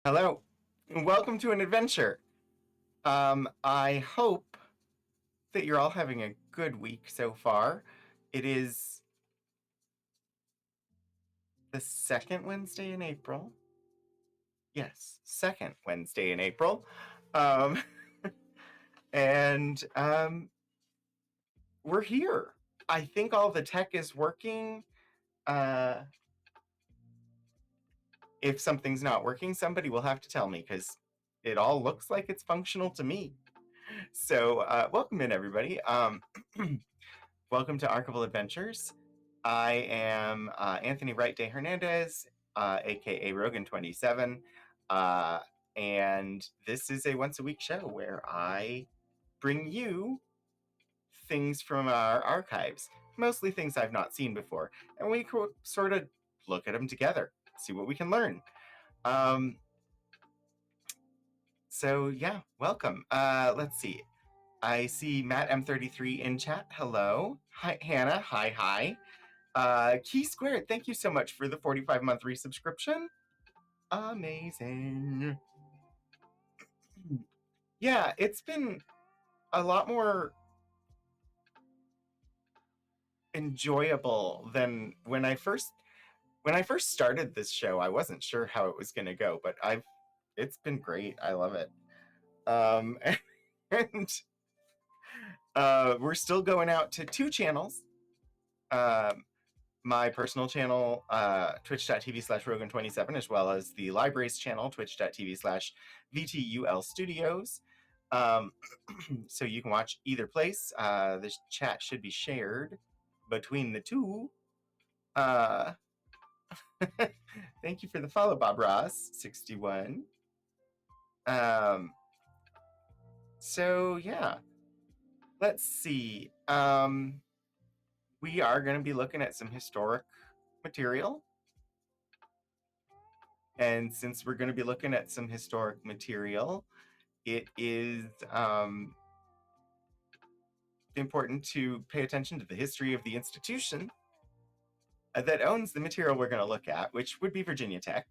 Hello, and welcome to an adventure. I hope that you're all having a good week so far. It is the second Wednesday in April. Yes, second Wednesday in April. Um, and we're here. I think all the tech is working. Uh, if something's not working, somebody will have to tell me because it all looks like it's functional to me. So, welcome in, everybody. Welcome to Archival Adventures. I am Anthony Wright de Hernandez, aka Rogan27, and this is a once a week show where I bring you things from our archives, mostly things I've not seen before, and we sort of look at them together, see what we can learn. So yeah, welcome. Let's see. I see Matt M33 in chat. Hello. Hi, Hannah. Hi. Key Squared, thank you so much for the 45-month resubscription. Amazing. Yeah, it's been a lot more enjoyable than when I first started this show. I wasn't sure how it was going to go, but it's been great. I love it. And we're still going out to two channels. My personal channel, twitch.tv/Rogan27, as well as the library's channel, twitch.tv/VTUL Studios. So you can watch either place. This chat should be shared between the two. Thank you for the follow, Bob Ross, 61. So yeah, let's see. We are going to be looking at some historic material. And since we're going to be looking at some historic material, it is important to pay attention to the history of the institution that owns the material we're going to look at, which would be Virginia Tech.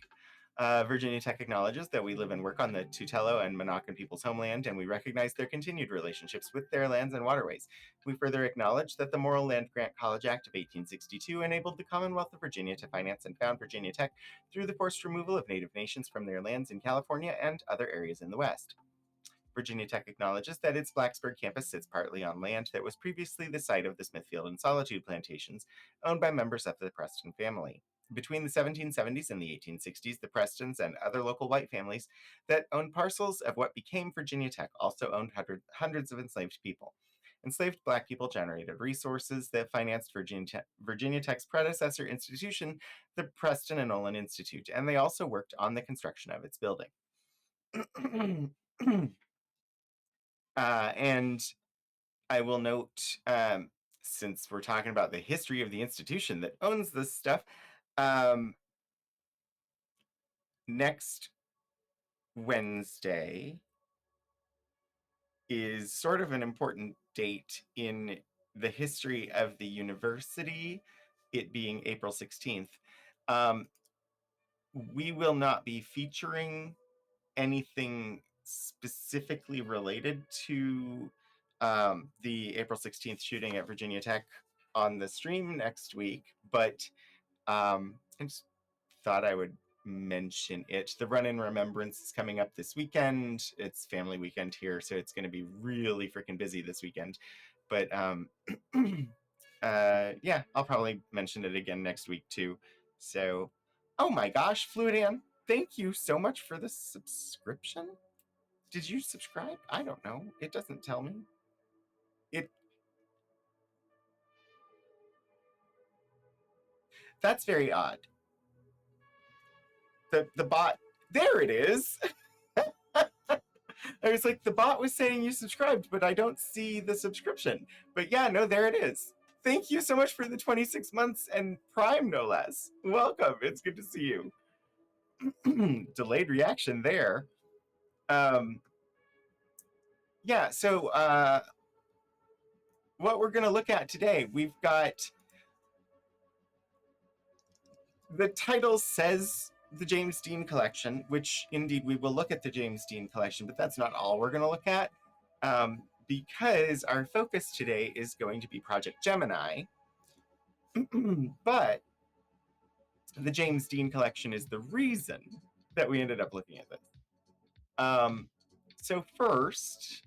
Virginia Tech acknowledges that we live and work on the Tutelo and Monacan people's homeland, and we recognize their continued relationships with their lands and waterways. We further acknowledge that the Morrill Land Grant College Act of 1862 enabled the Commonwealth of Virginia to finance and found Virginia Tech through the forced removal of Native nations from their lands in California and other areas in the West. Virginia Tech acknowledges that its Blacksburg campus sits partly on land that was previously the site of the Smithfield and Solitude plantations, owned by members of the Preston family. Between the 1770s and the 1860s, the Prestons and other local white families that owned parcels of what became Virginia Tech also owned hundreds of enslaved people. Enslaved black people generated resources that financed Virginia Tech's predecessor institution, the Preston and Olin Institute, and they also worked on the construction of its building. And I will note, since we're talking about the history of the institution that owns this stuff, next Wednesday is sort of an important date in the history of the university, it being April 16th. We will not be featuring anything specifically related to the April 16th shooting at Virginia Tech on the stream next week, but I just thought I would mention it. The Run in Remembrance is coming up this weekend. It's family weekend here, so it's going to be really freaking busy this weekend. But yeah, I'll probably mention it again next week too. So, oh my gosh, Fluidan, thank you so much for the subscription. Did you subscribe? I don't know. It doesn't tell me. That's very odd. The bot, there it is. I was like, the bot was saying you subscribed, but I don't see the subscription. But yeah, no, there it is. Thank you so much for the 26 months and Prime, no less. Welcome. It's good to see you. Delayed reaction there. Yeah, so what we're going to look at today, we've got, the title says the James Dean collection, which indeed we will look at the James Dean collection, but that's not all we're going to look at, because our focus today is going to be Project Gemini. But the James Dean collection is the reason that we ended up looking at this. So first,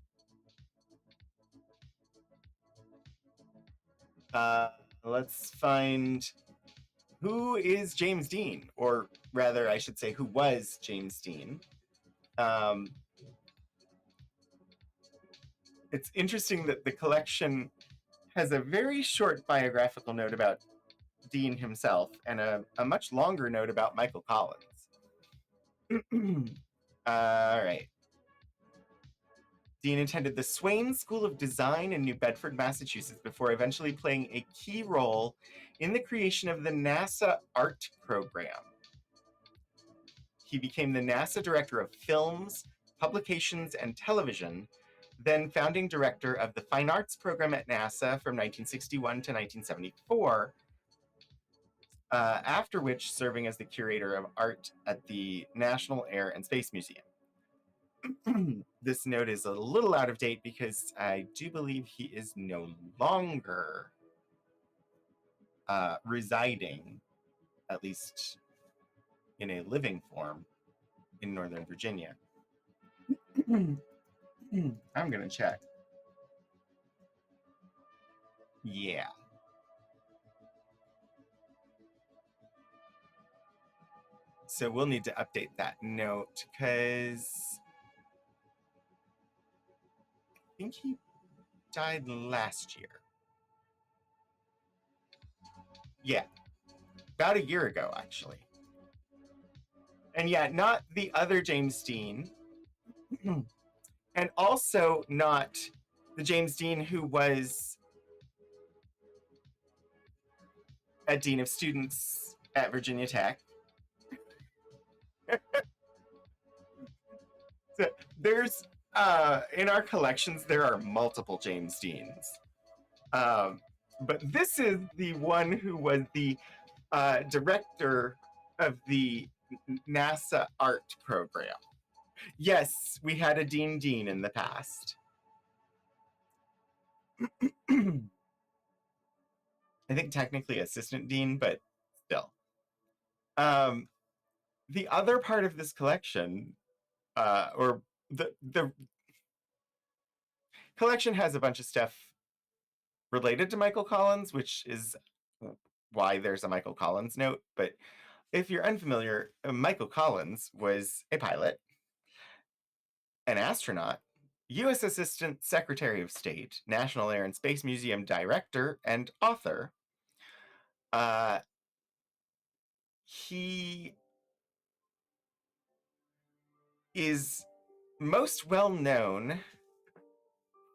let's find who is James Dean, or rather, I should say, who was James Dean. It's interesting that the collection has a very short biographical note about Dean himself and a much longer note about Michael Collins. All right. Dean attended the Swain School of Design in New Bedford, Massachusetts, before eventually playing a key role in the creation of the NASA art program. He became the NASA Director of Films, Publications, and Television, then founding director of the Fine Arts program at NASA from 1961 to 1974, after which serving as the curator of art at the National Air and Space Museum. This note is a little out of date because I do believe he is no longer residing, at least in a living form, in Northern Virginia. I'm going to check. Yeah. So we'll need to update that note because I think he died last year. Yeah, about a year ago, actually. And yeah, not the other James Dean, and also not the James Dean who was a dean of students at Virginia Tech. So there's in our collections there are multiple James Deans, but this is the one who was the director of the NASA art program. Yes, we had a Dean in the past. I think technically assistant dean, but still. The other part of this collection, or the collection has a bunch of stuff related to Michael Collins, which is why there's a Michael Collins note. But if you're unfamiliar, Michael Collins was a pilot, an astronaut, U.S. Assistant Secretary of State, National Air and Space Museum Director, and author. He is most well known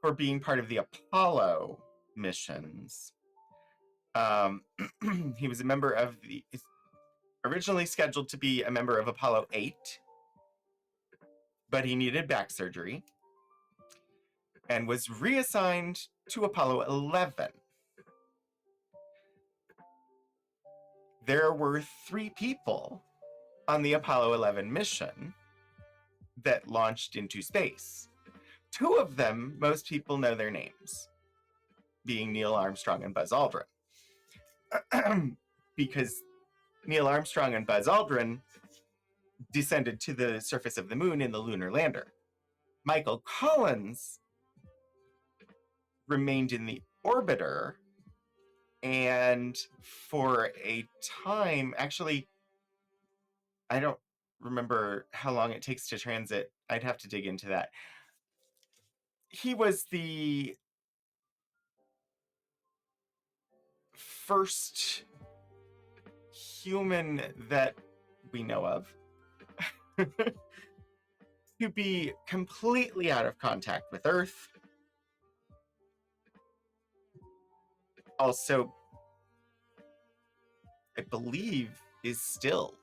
for being part of the Apollo missions. He was a member of originally scheduled to be a member of Apollo 8, but he needed back surgery and was reassigned to Apollo 11. There were 3 people on the Apollo 11 mission that launched into space. 2 of them, most people know their names, being Neil Armstrong and Buzz Aldrin. Because Neil Armstrong and Buzz Aldrin descended to the surface of the moon in the lunar lander. Michael Collins remained in the orbiter, and for a time, actually, I don't remember how long it takes to transit. I'd have to dig into that. He was the first human that we know of to be completely out of contact with Earth. Also, I believe is still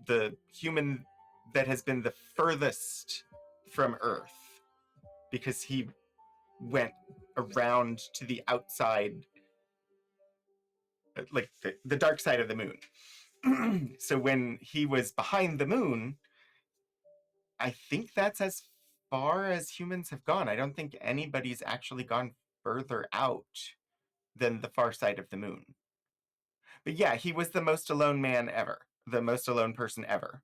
the human that has been the furthest from Earth, because he went around to the outside, like the dark side of the moon. So when he was behind the moon, I think that's as far as humans have gone. I don't think anybody's actually gone further out than the far side of the moon. But yeah, he was the most alone man ever, the most alone person ever.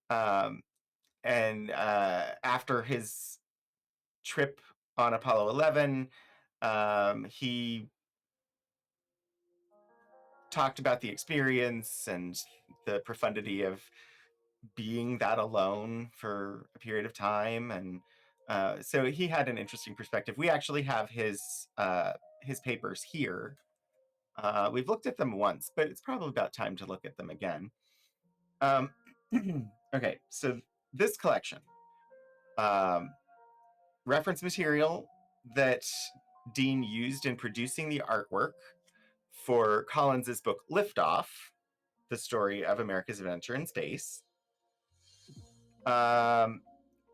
Um, and after his trip on Apollo 11, he talked about the experience and the profundity of being that alone for a period of time. And so he had an interesting perspective. We actually have his papers here. We've looked at them once, but it's probably about time to look at them again. Okay, so this collection, um, reference material that Dean used in producing the artwork for Collins's book Liftoff, the story of America's adventure in space.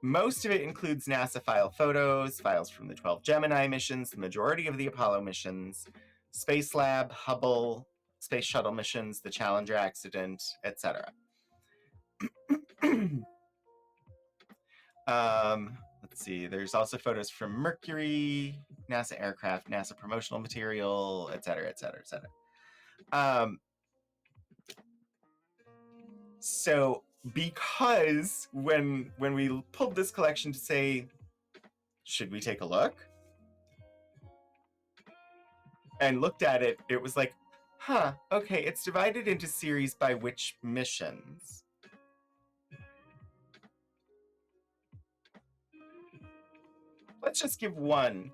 Most of it includes NASA file photos, files from the 12 Gemini missions, the majority of the Apollo missions, Space Lab, Hubble, Space Shuttle missions, the Challenger accident, etc. Let's see, there's also photos from Mercury, NASA aircraft, NASA promotional material, etc., etc., etc. So because when we pulled this collection to say, should we take a look? And looked at it, it was like, huh, okay, it's divided into series by which missions. Let's just give one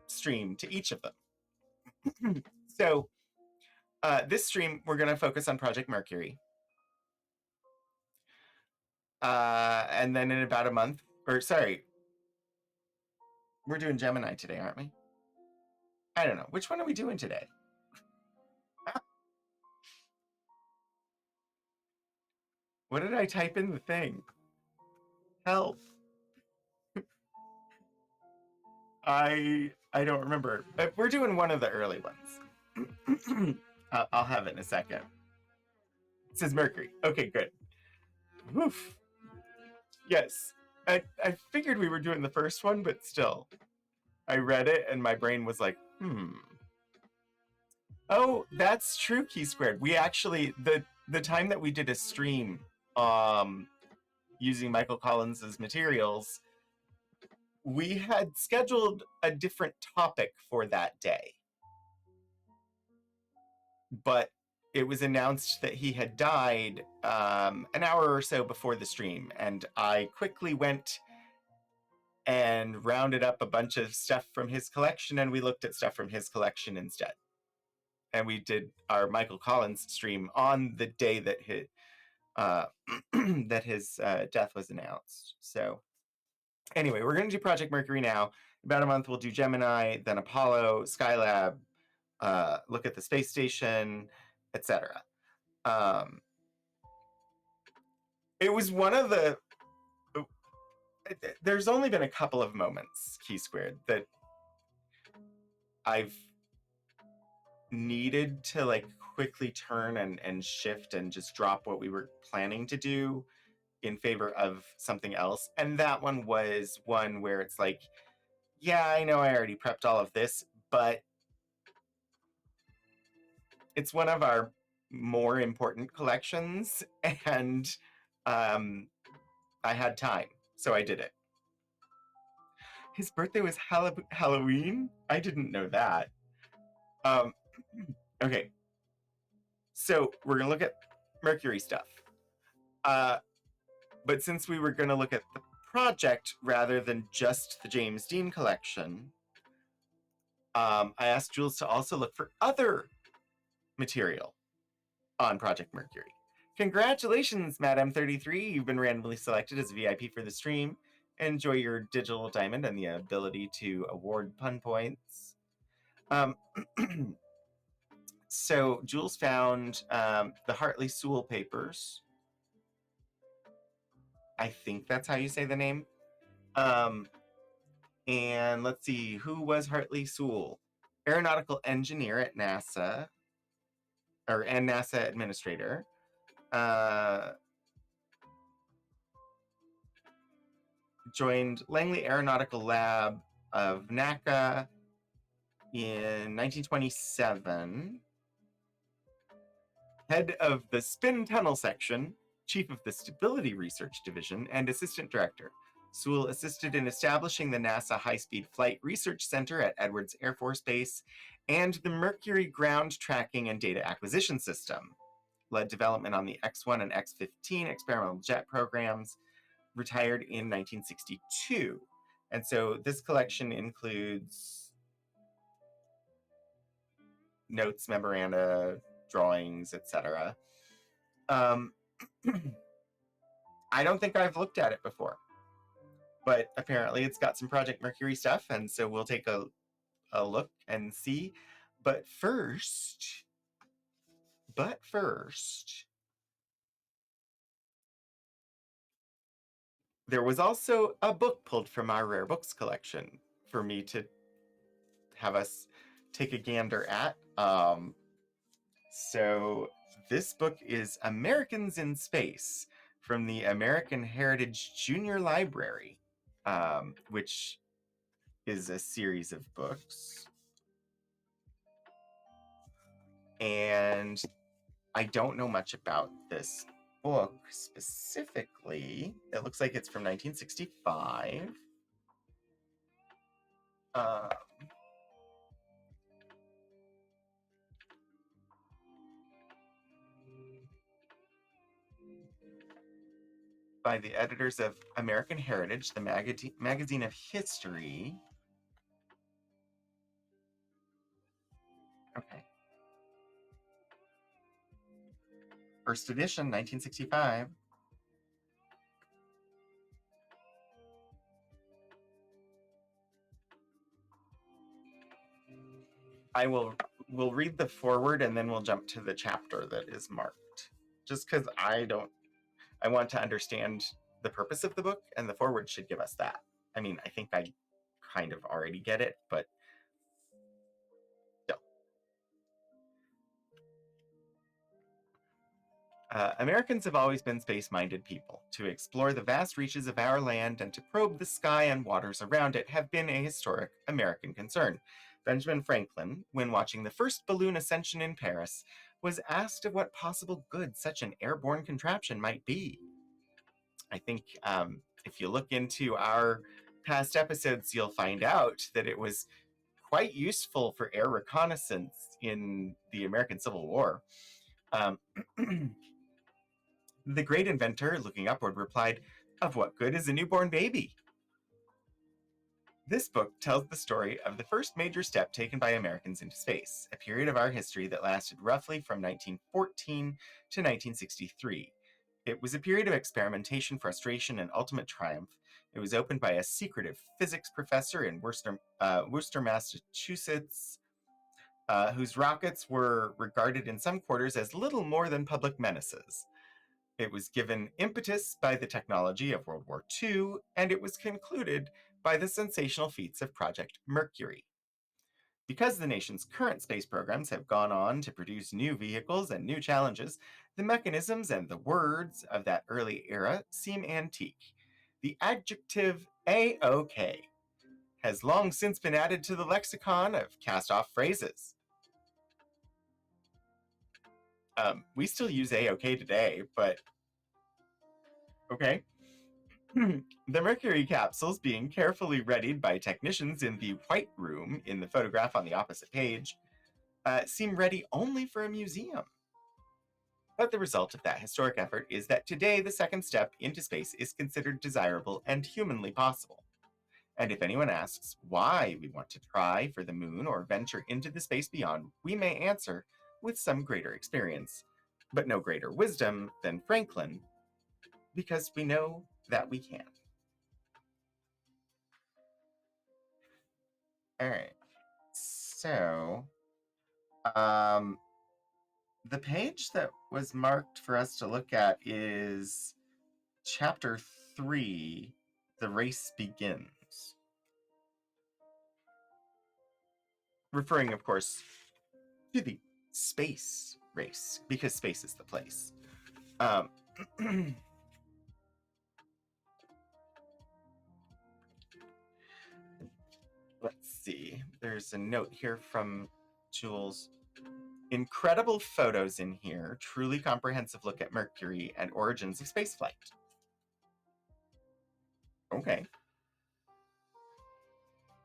stream to each of them. So this stream, we're going to focus on Project Mercury. And then in about a month, or sorry, we're doing Gemini today, aren't we? I don't know. Which one are we doing today? What did I type in the thing? Help. I don't remember. But we're doing one of the early ones. I'll have it in a second. It says Mercury. Okay, good. Woof. Yes. I figured we were doing the first one, but still. I read it and my brain was like, Oh, that's true, Key Squared. We actually the time that we did a stream using Michael Collins's materials, we had scheduled a different topic for that day. But it was announced that he had died an hour or so before the stream, and I quickly went and rounded up a bunch of stuff from his collection, and we looked at stuff from his collection instead. And we did our Michael Collins stream on the day that his death was announced. So anyway, we're going to do Project Mercury now. About a month, we'll do Gemini, then Apollo, Skylab, look at the space station, etc. It was one of the... There's only been a couple of moments, Key Squared, that I've needed to like quickly turn and shift and just drop what we were planning to do in favor of something else. And that one was one where it's like, yeah, I know I already prepped all of this, but it's one of our more important collections, and I had time, so I did it. His birthday was Halloween? I didn't know that. Okay. So we're going to look at Mercury stuff. But since we were going to look at the project rather than just the James Dean collection, I asked Jules to also look for other material on Project Mercury. Congratulations, Madam 33. You've been randomly selected as a VIP for the stream. Enjoy your digital diamond and the ability to award pun points. So Jules found the Hartley Soule papers. I think that's how you say the name. And let's see, who was Hartley Soule? Aeronautical engineer at NASA. and NASA administrator, joined Langley Aeronautical Lab of NACA in 1927, head of the Spin Tunnel Section, chief of the Stability Research Division, and assistant director. Soule assisted in establishing the NASA High-Speed Flight Research Center at Edwards Air Force Base and the Mercury Ground Tracking and Data Acquisition System, led development on the X-1 and X-15 experimental jet programs, retired in 1962. And so this collection includes notes, memoranda, drawings, etc. I don't think I've looked at it before, but apparently it's got some Project Mercury stuff, and so we'll take a look and see. But first, there was also a book pulled from our rare books collection for me to have us take a gander at. So this book is Americans in Space from the American Heritage Junior Library, which is a series of books. And I don't know much about this book specifically. It looks like it's from 1965. By the editors of American Heritage, the magazine of history. Okay. First edition, 1965. We'll read the foreword and then we'll jump to the chapter that is marked. Just because I want to understand the purpose of the book, and the foreword should give us that. I mean, I think I kind of already get it, but still. Americans have always been space-minded people. To explore the vast reaches of our land and to probe the sky and waters around it have been a historic American concern. Benjamin Franklin, when watching the first balloon ascension in Paris, was asked of what possible good such an airborne contraption might be. I think if you look into our past episodes, you'll find out that it was quite useful for air reconnaissance in the American Civil War. The great inventor, looking upward, replied, "Of what good is a newborn baby?" This book tells the story of the first major step taken by Americans into space, a period of our history that lasted roughly from 1914 to 1963. It was a period of experimentation, frustration, and ultimate triumph. It was opened by a secretive physics professor in Worcester, Massachusetts, whose rockets were regarded in some quarters as little more than public menaces. It was given impetus by the technology of World War II, and it was concluded by the sensational feats of Project Mercury. Because the nation's current space programs have gone on to produce new vehicles and new challenges, the mechanisms and the words of that early era seem antique. The adjective A-OK has long since been added to the lexicon of cast-off phrases. We still use A-OK today, but okay. The Mercury capsules, being carefully readied by technicians in the White Room in the photograph on the opposite page, seem ready only for a museum. But the result of that historic effort is that today the second step into space is considered desirable and humanly possible. And if anyone asks why we want to try for the moon or venture into the space beyond, we may answer with some greater experience, but no greater wisdom than Franklin, because we know that we can. All right. So, the page that was marked for us to look at is chapter 3, The Race Begins. Referring, of course, to the space race because space is the place. Um, let's see. There's a note here from Jules. Incredible photos in here. Truly comprehensive look at Mercury and origins of spaceflight. Okay.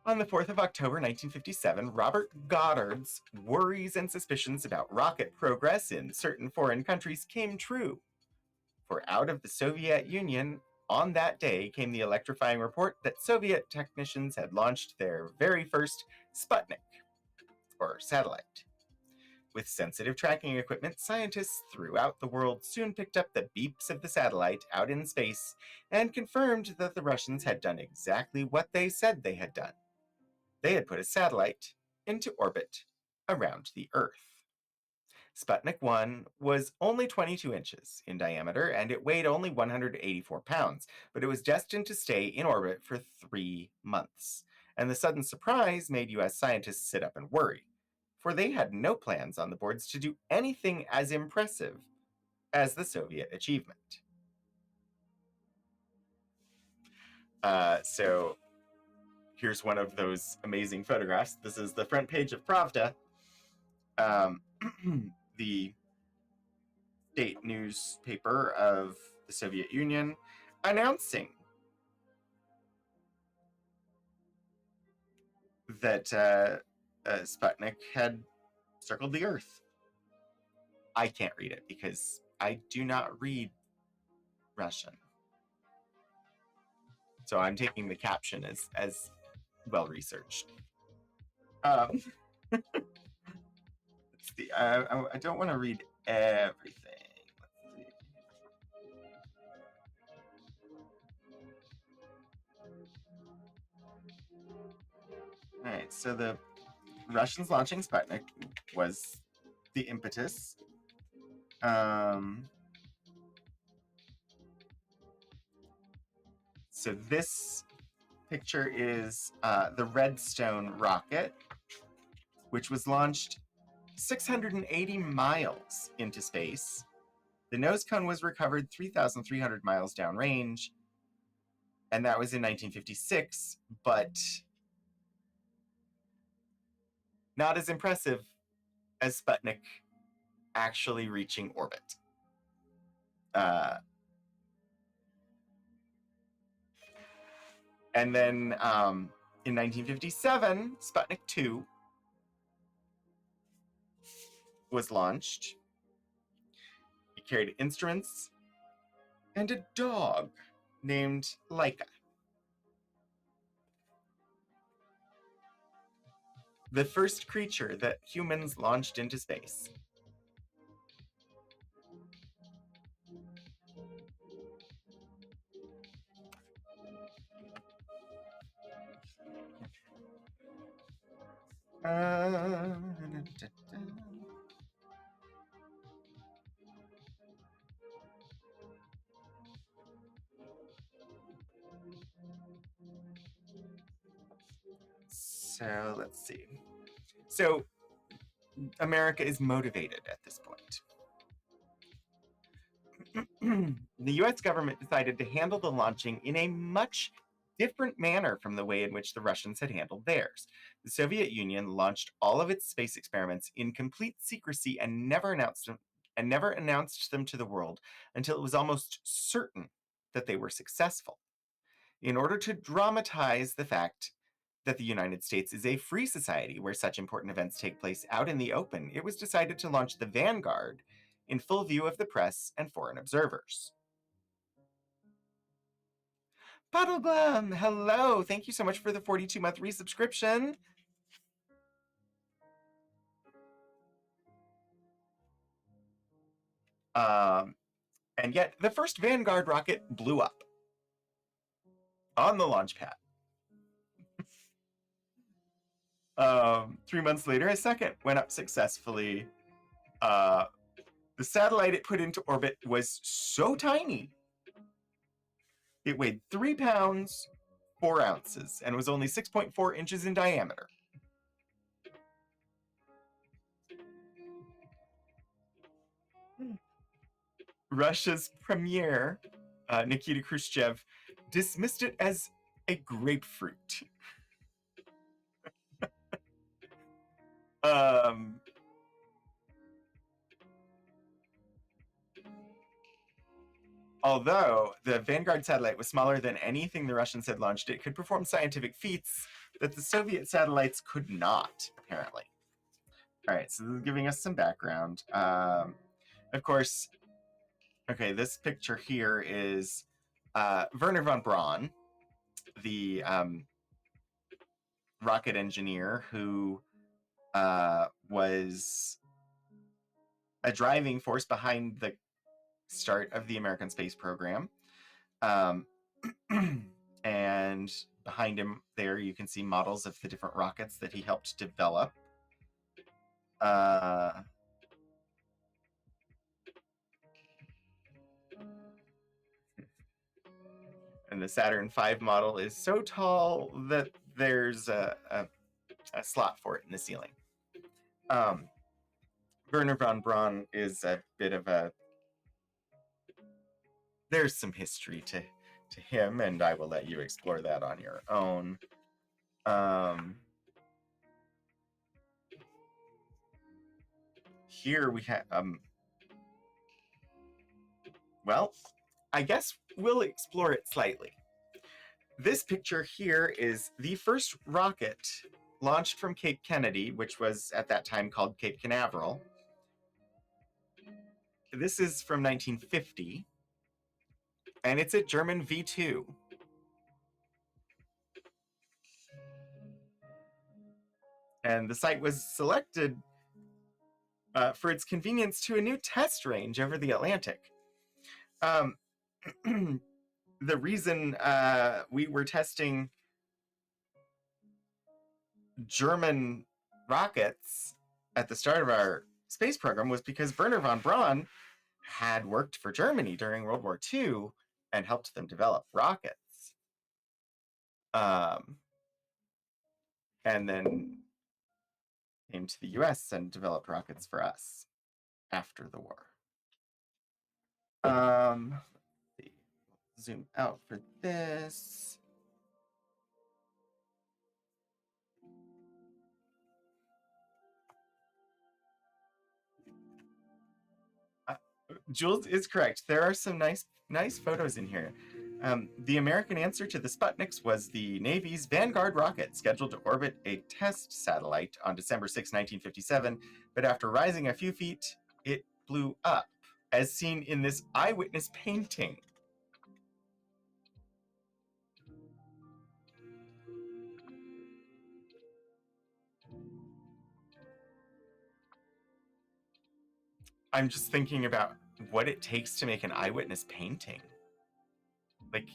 On the 4th of October, 1957, Robert Goddard's worries and suspicions about rocket progress in certain foreign countries came true. For out of the Soviet Union, on that day came the electrifying report that Soviet technicians had launched their very first Sputnik, or satellite. With sensitive tracking equipment, scientists throughout the world soon picked up the beeps of the satellite out in space and confirmed that the Russians had done exactly what they said they had done. They had put a satellite into orbit around the Earth. Sputnik 1 was only 22 inches in diameter and it weighed only 184 pounds, but it was destined to stay in orbit for 3 months. And the sudden surprise made US scientists sit up and worry, for they had no plans on the boards to do anything as impressive as the Soviet achievement. So here's one of those amazing photographs. This is the front page of Pravda, the state newspaper of the Soviet Union, announcing that Sputnik had circled the Earth. I can't read it because I do not read Russian. So I'm taking the caption as well researched. Let's see. I don't want to read everything. Let's see. All right, so the Russians launching Sputnik was the impetus. So this picture is the Redstone rocket, which was launched 680 miles into space. The nose cone was recovered 3,300 miles downrange, and that was in 1956, but not as impressive as Sputnik actually reaching orbit. And then in 1957, Sputnik 2 was launched. It carried instruments and a dog named Laika. The first creature that humans launched into space. So let's see. So America is motivated at this point. The US government decided to handle the launching in a much different manner from the way in which the Russians had handled theirs. The Soviet Union launched all of its space experiments in complete secrecy and never announced them to the world until it was almost certain that they were successful. In order to dramatize the fact that the United States is a free society where such important events take place out in the open, it was decided to launch the Vanguard in full view of the press and foreign observers. Puddleblum, hello. Thank you so much for the 42-month resubscription. And yet the first Vanguard rocket blew up on the launch pad. 3 months later, a second went up successfully. The satellite it put into orbit was so tiny. It weighed 3 pounds, 4 ounces, and was only 6.4 inches in diameter. Russia's premier, Nikita Khrushchev, dismissed it as a grapefruit. Although the Vanguard satellite was smaller than anything the Russians had launched, it could perform scientific feats that the Soviet satellites could not, apparently. All right, so this is giving us some background. Of course, okay, this picture here is Werner von Braun, the rocket engineer who was a driving force behind the start of the American space program. And behind him there, you can see models of the different rockets that he helped develop. And the Saturn V model is so tall that there's a slot for it in the ceiling. Werner von Braun is a bit of a... There's some history to him, and I will let you explore that on your own. Here we have... well, I guess we'll explore it slightly. This picture here is the first rocket launched from Cape Kennedy, which was at that time called Cape Canaveral. This is from 1950, and it's a German V2. And the site was selected for its convenience to a new test range over the Atlantic. The reason we were testing German rockets at the start of our space program was because Werner von Braun had worked for Germany during World War II and helped them develop rockets. And then came to the US and developed rockets for us after the war. Let's see. Zoom out for this. Jules is correct. There are some nice photos in here. The American answer to the Sputniks was the Navy's Vanguard rocket, scheduled to orbit a test satellite on December 6, 1957, but after rising a few feet, it blew up, as seen in this eyewitness painting. I'm just thinking about what it takes to make an eyewitness painting. Like,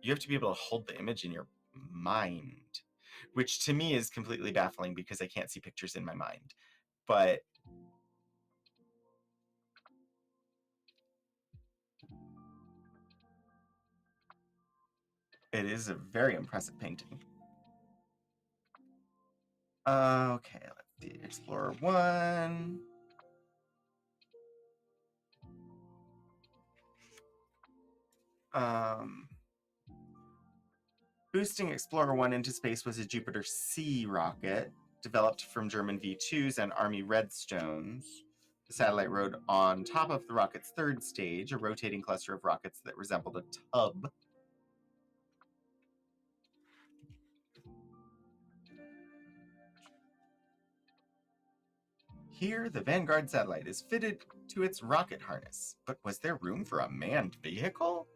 you have to be able to hold the image in your mind, which to me is completely baffling because I can't see pictures in my mind. But it is a very impressive painting. Okay, let's see. Explorer 1. Boosting Explorer 1 into space was a Jupiter C rocket developed from German V2s and Army Redstones. The satellite rode on top of the rocket's third stage, a rotating cluster of rockets that resembled a tub. Here, the Vanguard satellite is fitted to its rocket harness. But was there room for a manned vehicle?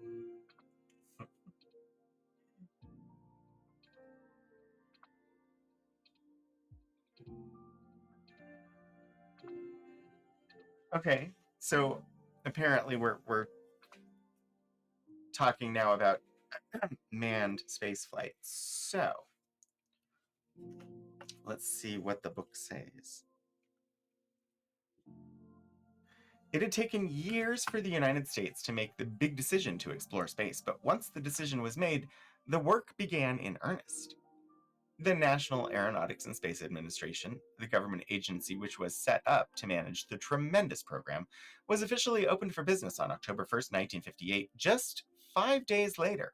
Okay, so apparently we're talking now about manned space flight. So let's see what the book says. It had taken years for the United States to make the big decision to explore space, but once the decision was made, the work began in earnest. The National Aeronautics and Space Administration, the government agency which was set up to manage the tremendous program, was officially opened for business on October 1st, 1958, just 5 days later.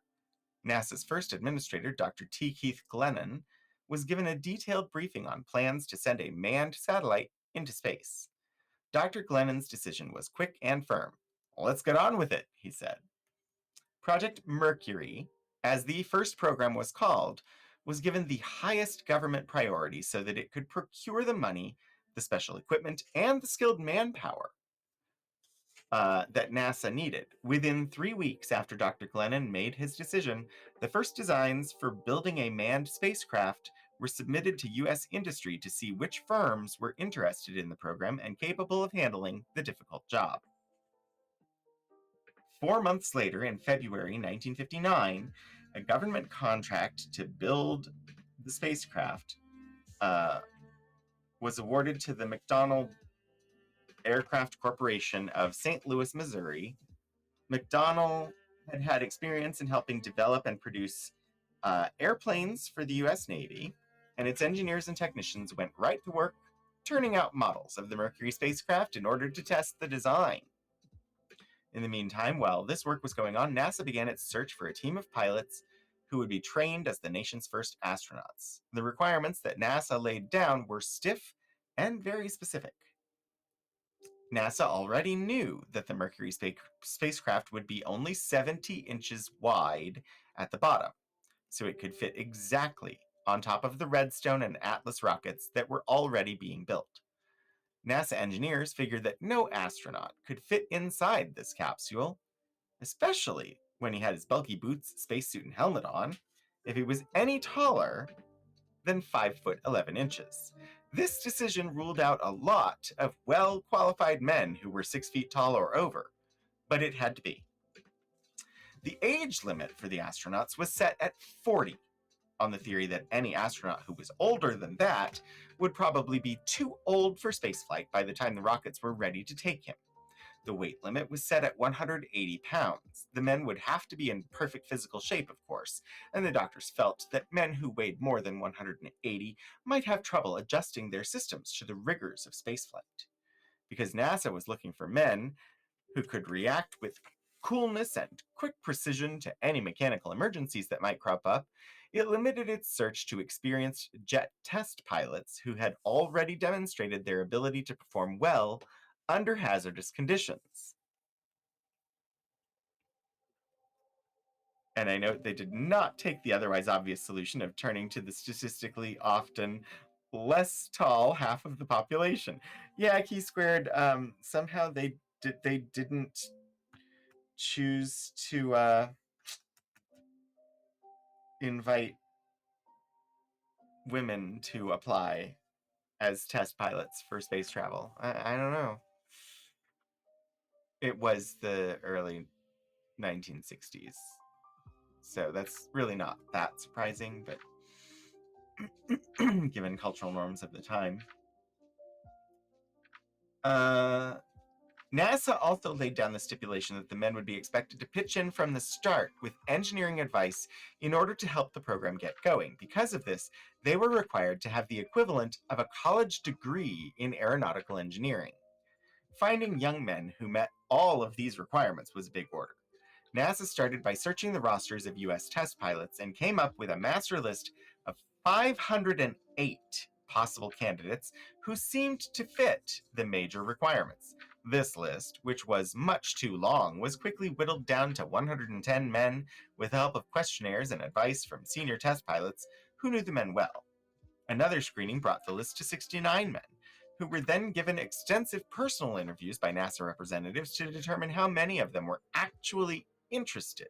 NASA's first administrator, Dr. T. Keith Glennon, was given a detailed briefing on plans to send a manned satellite into space. Dr. Glennon's decision was quick and firm. "Let's get on with it," he said. Project Mercury, as the first program was called, was given the highest government priority so that it could procure the money, the special equipment, and the skilled manpower that NASA needed. Within 3 weeks after Dr. Glennon made his decision, the first designs for building a manned spacecraft were submitted to U.S. industry to see which firms were interested in the program and capable of handling the difficult job. 4 months later, in February 1959, a government contract to build the spacecraft was awarded to the McDonnell Aircraft Corporation of St. Louis, Missouri. McDonnell had had experience in helping develop and produce airplanes for the U.S. Navy, and its engineers and technicians went right to work turning out models of the Mercury spacecraft in order to test the design. In the meantime, while this work was going on, NASA began its search for a team of pilots who would be trained as the nation's first astronauts. The requirements that NASA laid down were stiff and very specific. NASA already knew that the Mercury spacecraft would be only 70 inches wide at the bottom, so it could fit exactly on top of the Redstone and Atlas rockets that were already being built. NASA engineers figured that no astronaut could fit inside this capsule, especially when he had his bulky boots, spacesuit, and helmet on, if he was any taller than 5 foot 11 inches. This decision ruled out a lot of well-qualified men who were 6 feet tall or over, but it had to be. The age limit for the astronauts was set at 40, on the theory that any astronaut who was older than that would probably be too old for spaceflight by the time the rockets were ready to take him. The weight limit was set at 180 pounds. The men would have to be in perfect physical shape, of course, and the doctors felt that men who weighed more than 180 might have trouble adjusting their systems to the rigors of spaceflight. Because NASA was looking for men who could react with coolness and quick precision to any mechanical emergencies that might crop up, it limited its search to experienced jet test pilots who had already demonstrated their ability to perform well under hazardous conditions. And I note they did not take the otherwise obvious solution of turning to the statistically often less tall half of the population. Yeah, Key Squared, somehow they didn't choose to invite women to apply as test pilots for space travel. I don't know. It was the early 1960s. So that's really not that surprising, but given cultural norms of the time. NASA also laid down the stipulation that the men would be expected to pitch in from the start with engineering advice in order to help the program get going. Because of this, they were required to have the equivalent of a college degree in aeronautical engineering. Finding young men who met all of these requirements was a big order. NASA started by searching the rosters of U.S. test pilots and came up with a master list of 508 possible candidates who seemed to fit the major requirements. This list, which was much too long, was quickly whittled down to 110 men with the help of questionnaires and advice from senior test pilots who knew the men well. Another screening brought the list to 69 men, who were then given extensive personal interviews by NASA representatives to determine how many of them were actually interested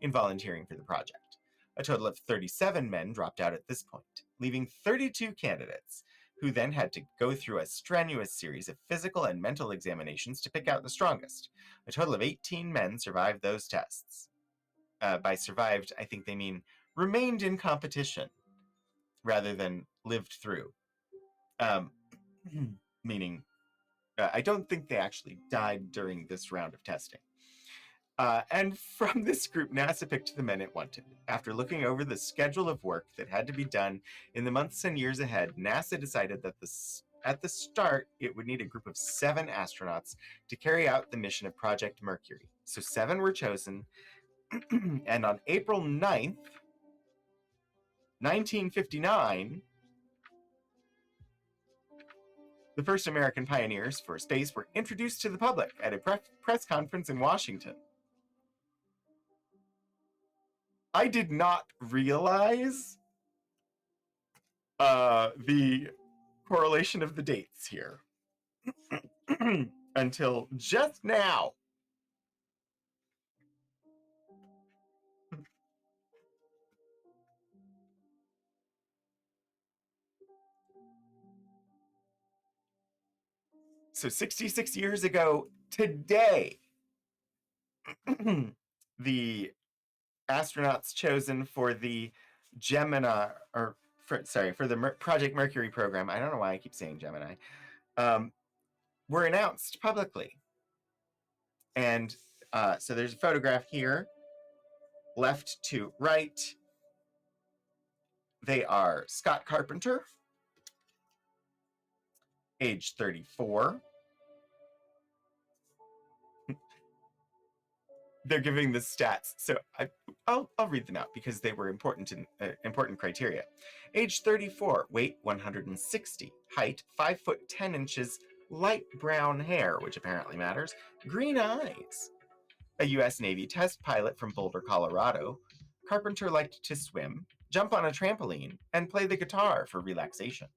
in volunteering for the project. A total of 37 men dropped out at this point, leaving 32 candidates, who then had to go through a strenuous series of physical and mental examinations to pick out the strongest. A total of 18 men survived those tests. By survived, I think they mean remained in competition rather than lived through. Meaning, I don't think they actually died during this round of testing. And from this group, NASA picked the men it wanted. After looking over the schedule of work that had to be done in the months and years ahead, NASA decided that at the start, it would need a group of 7 astronauts to carry out the mission of Project Mercury. So 7 were chosen, and on April 9th, 1959, the first American pioneers for space were introduced to the public at a press conference in Washington. I did not realize the correlation of the dates here until just now. So 66 years ago today, the astronauts chosen for the Gemini, or for the Project Mercury program, I don't know why I keep saying Gemini, were announced publicly. And so there's a photograph here, left to right. They are Scott Carpenter, age 34. They're giving the stats, so I'll read them out because they were important criteria. Age 34, weight 160, height 5 foot 10 inches, light brown hair, which apparently matters, green eyes. A U.S. Navy test pilot from Boulder, Colorado, Carpenter liked to swim, jump on a trampoline, and play the guitar for relaxation.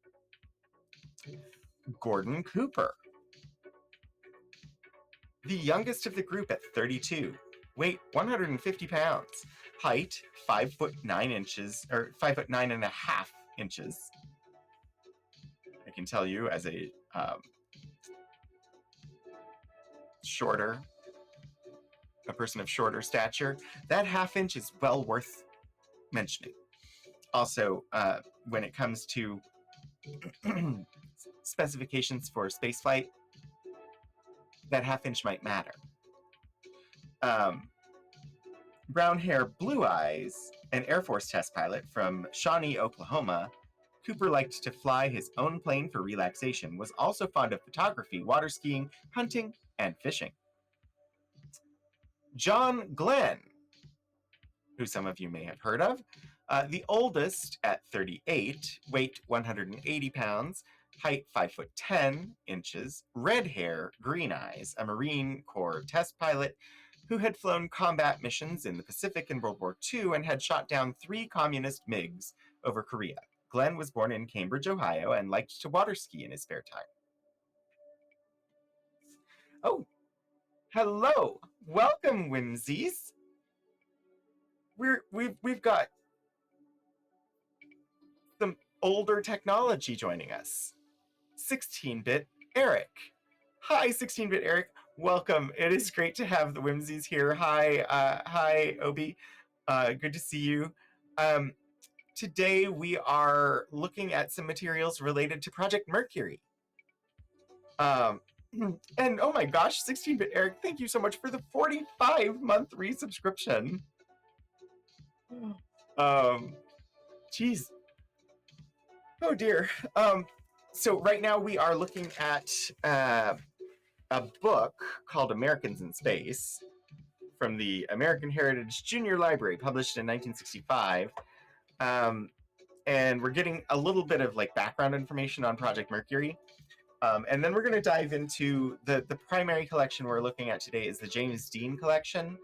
Gordon Cooper, the youngest of the group at 32, weight 150 pounds, height 5 foot 9 inches, or 5 foot 9.5 inches. I can tell you as a person of shorter stature, that half inch is well worth mentioning. Also, when it comes to specifications for spaceflight, that half inch might matter. Brown hair, blue eyes, an Air Force test pilot from Shawnee, Oklahoma, Cooper liked to fly his own plane for relaxation, was also fond of photography, water skiing, hunting, and fishing. John Glenn, who some of you may have heard of, the oldest at 38, weight 180 pounds, height 5 foot 10 inches, red hair, green eyes, a Marine Corps test pilot who had flown combat missions in the Pacific in World War II and had shot down 3 communist MiGs over Korea. Glenn was born in Cambridge, Ohio, and liked to water ski in his spare time. Oh, hello. Welcome, Whimsies. We've got some older technology joining us. 16-bit Eric. Hi, 16-bit Eric. Welcome. It is great to have the Whimsies here. Hi, Obi. Good to see you. Today we are looking at some materials related to Project Mercury. And oh my gosh, 16-bit Eric, thank you so much for the 45-month resubscription. Geez. Oh dear. So right now we are looking at a book called Americans in Space from the American Heritage Junior Library, published in 1965. And we're getting a little bit of like background information on Project Mercury. And then we're going to dive into the primary collection we're looking at today is the James Dean collection.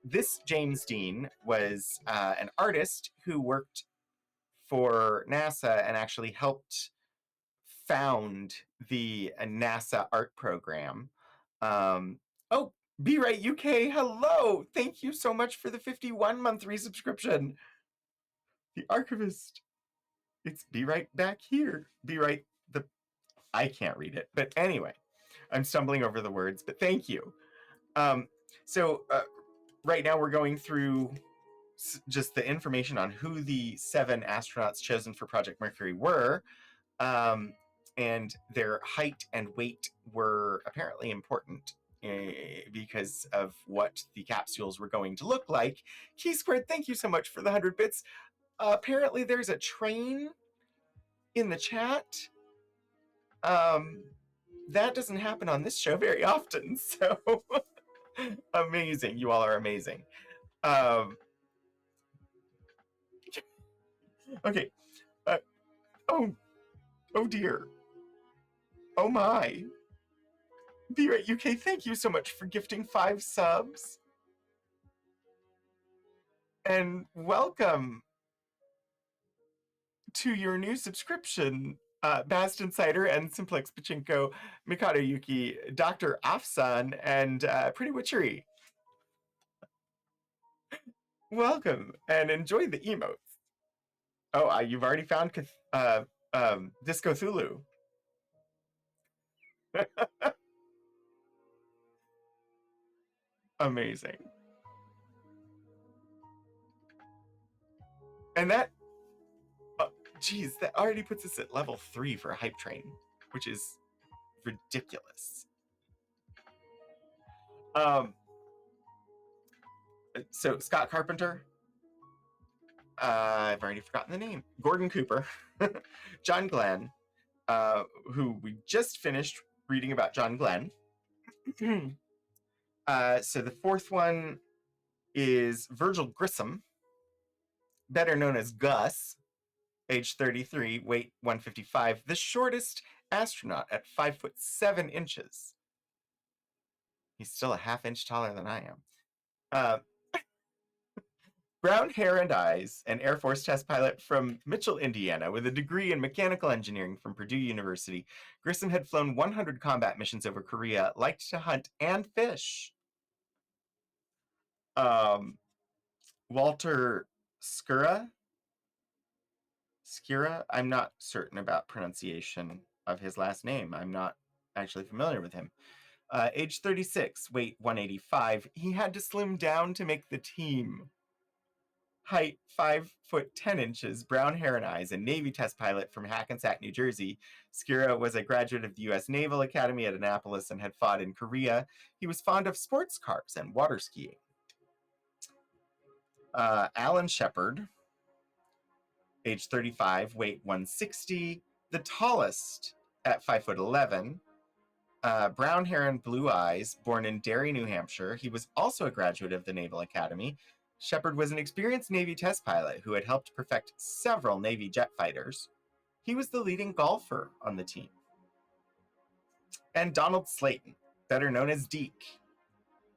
This James Dean was an artist who worked for NASA and actually helped found the NASA art program. Oh, Be Right UK, hello! Thank you so much for the 51-month resubscription. The archivist. It's Be Right back here. Be Right I can't read it, but anyway, I'm stumbling over the words, but thank you. So right now we're going through just the information on who the 7 astronauts chosen for Project Mercury were, and their height and weight were apparently important because of what the capsules were going to look like. Key Squared, thank you so much for the 100 bits. Apparently there's a train in the chat. That doesn't happen on this show very often, so amazing. You all are amazing. Okay. Oh dear. Oh my. Be Right UK, thank you so much for gifting 5 subs. And welcome to your new subscription, Bast Insider and Simplex Pachinko, Mikado Yuki, Dr. Afsan, and Pretty Witchery. Welcome and enjoy the emotes. Oh, you've already found Disco Thulu. Amazing. And that, geez, that already puts us at level 3 for a hype train, which is ridiculous. So Scott Carpenter, I've already forgotten the name. Gordon Cooper, John Glenn, who we just finished reading about John Glenn. So the 4th one is Virgil Grissom, better known as Gus, age 33, weight 155, the shortest astronaut at 5'7". He's still a half-inch taller than I am. Brown hair and eyes, an Air Force test pilot from Mitchell, Indiana, with a degree in mechanical engineering from Purdue University. Grissom had flown 100 combat missions over Korea, liked to hunt and fish. Walter Skura, I'm not certain about pronunciation of his last name. I'm not actually familiar with him. Age 36, weight 185. He had to slim down to make the team. Height 5'10", brown hair and eyes, a Navy test pilot from Hackensack, New Jersey. Skira was a graduate of the U.S. Naval Academy at Annapolis and had fought in Korea. He was fond of sports cars and water skiing. Alan Shepard, age 35, weight 160, the tallest at 5'11", brown hair and blue eyes, born in Derry, New Hampshire. He was also a graduate of the Naval Academy. Shepard was an experienced Navy test pilot who had helped perfect several Navy jet fighters. He was the leading golfer on the team. And Donald Slayton, better known as Deke,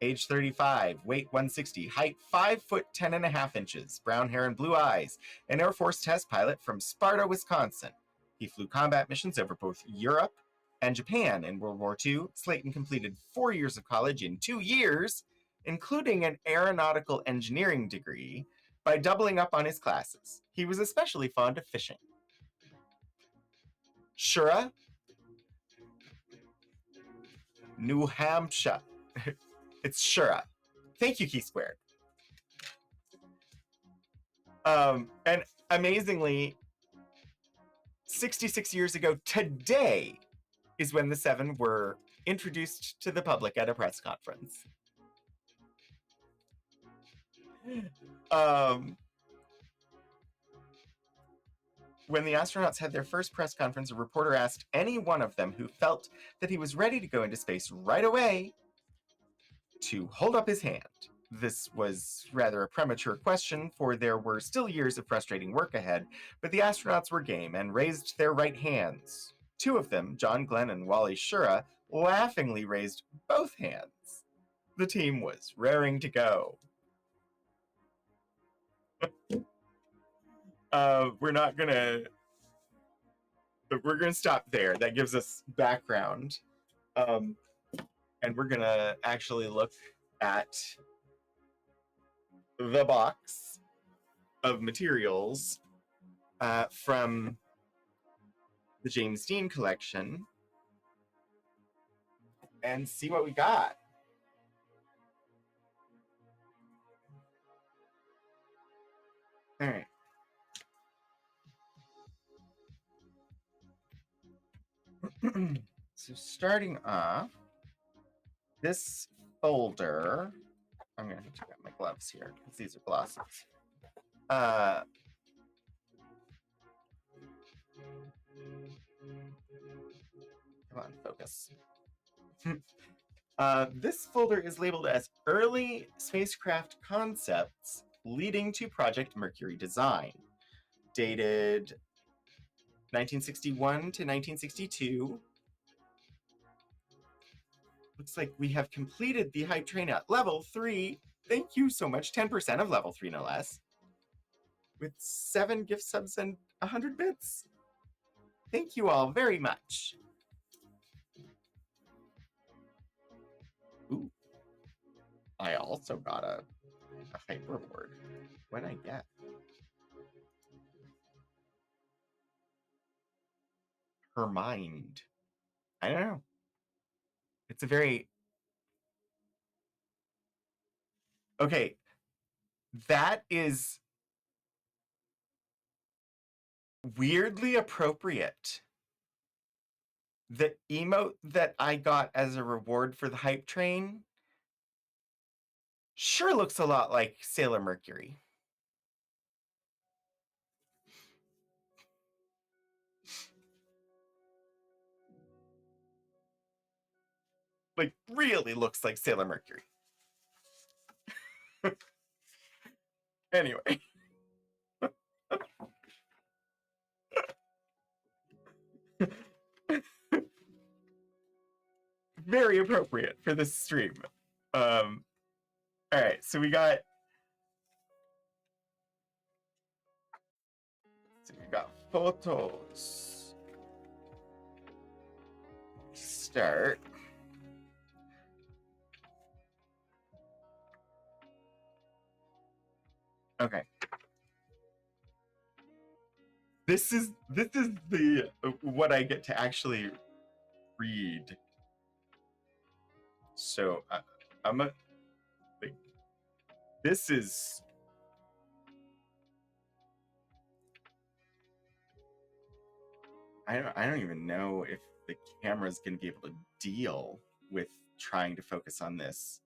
age 35, weight 160, height 5'10.5", brown hair and blue eyes, an Air Force test pilot from Sparta, Wisconsin. He flew combat missions over both Europe and Japan in World War II. Slayton completed 4 years of college in 2 years, including an aeronautical engineering degree, by doubling up on his classes. He was especially fond of fishing. Shura, New Hampshire. It's Shura. Thank you, Key Squared. And amazingly, 66 years ago today is when the 7 were introduced to the public at a press conference. When the astronauts had their first press conference, a reporter asked any one of them who felt that he was ready to go into space right away to hold up his hand. This was rather a premature question, for there were still years of frustrating work ahead, but the astronauts were game and raised their right hands. 2 of them, John Glenn and Wally Schura, laughingly raised both hands. The team was raring to go. We're gonna stop there. That gives us background. And we're gonna actually look at the box of materials from the James Dean collection and see what we got. All right. So starting off, this folder, I'm going to have to grab my gloves here because these are glosses. Come on, focus. This folder is labeled as Early Spacecraft Concepts Leading to Project Mercury Design, dated 1961 to 1962. Looks like we have completed the hype train at level 3. Thank you so much. 10% of level 3, no less. With 7 gift subs and 100 bits. Thank you all very much. Ooh. I also got a hype reward. What did I get? Her mind. I don't know. It's a very... Okay. That is weirdly appropriate. The emote that I got as a reward for the hype train sure looks a lot like Sailor Mercury. Like, really looks like Sailor Mercury. Anyway. Very appropriate for this stream. All right, so we got photos. Start. Okay. This is the what I get to actually read. So I'm a like, this is I don't even know if the camera's going to be able to deal with trying to focus on this.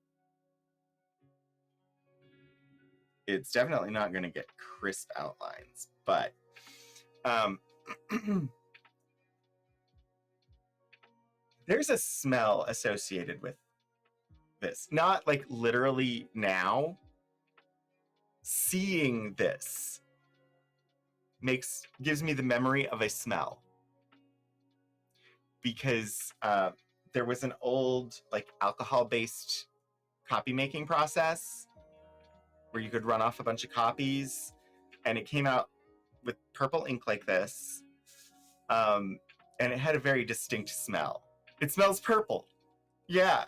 It's definitely not going to get crisp outlines, but there's a smell associated with this. Not like literally now. Seeing this gives me the memory of a smell. Because there was an old like alcohol-based copy making process where you could run off a bunch of copies, and it came out with purple ink like this, and it had a very distinct smell. It smells purple. Yeah.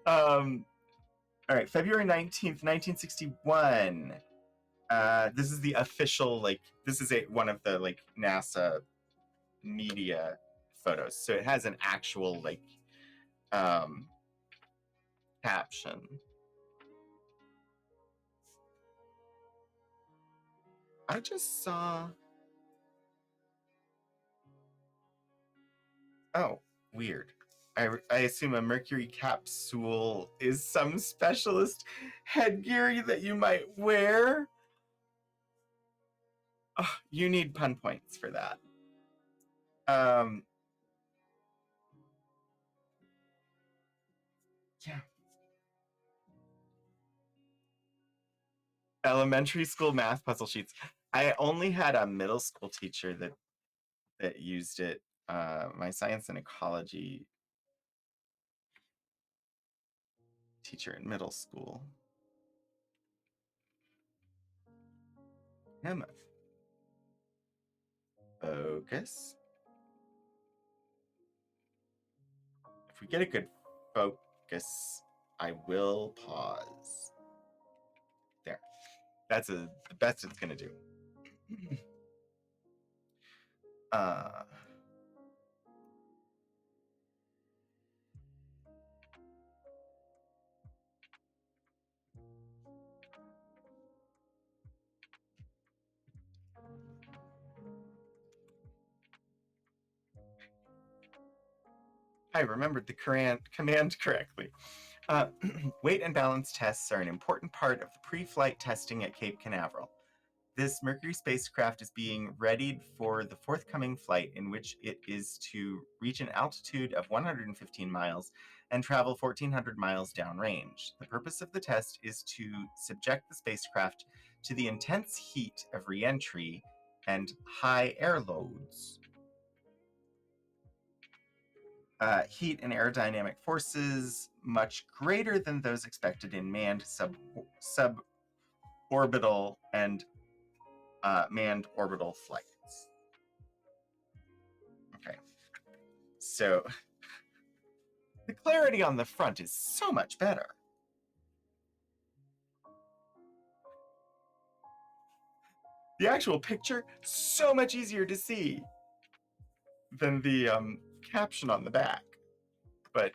All right, February 19th, 1961. This is the official, like, this is one of the, like, NASA media photos. So it has an actual, like, caption. I just saw... Oh, weird. I assume a Mercury capsule is some specialist headgear that you might wear. Oh, you need pun points for that. Yeah. Elementary school math puzzle sheets. I only had a middle school teacher that used it. My science and ecology teacher in middle school. Focus. If we get a good focus, I will pause. There. That's the best it's gonna do. I remembered the command correctly. Weight and balance tests are an important part of the pre-flight testing at Cape Canaveral. This Mercury spacecraft is being readied for the forthcoming flight, in which it is to reach an altitude of 115 miles and travel 1,400 miles downrange. The purpose of the test is to subject the spacecraft to the intense heat of reentry and high air loads. Heat and aerodynamic forces much greater than those expected in manned suborbital and manned orbital flights. Okay, so the clarity on the front is so much better. The actual picture, so much easier to see than the caption on the back. But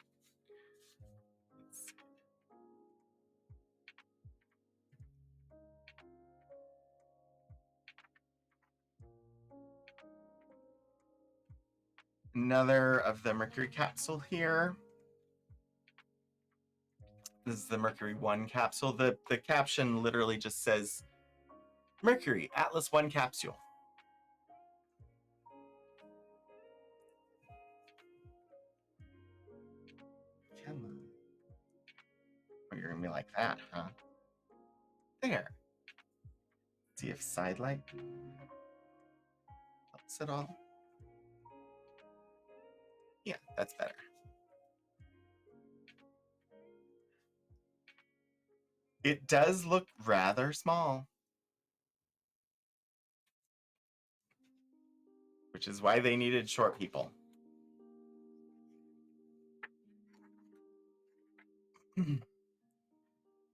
another of the Mercury capsule here. This is the Mercury 1 capsule. The caption literally just says, Mercury, Atlas 1 capsule. Come on. Oh, you're going to be like that, huh? There. See if side light helps at all. Yeah, that's better. It does look rather small, which is why they needed short people. All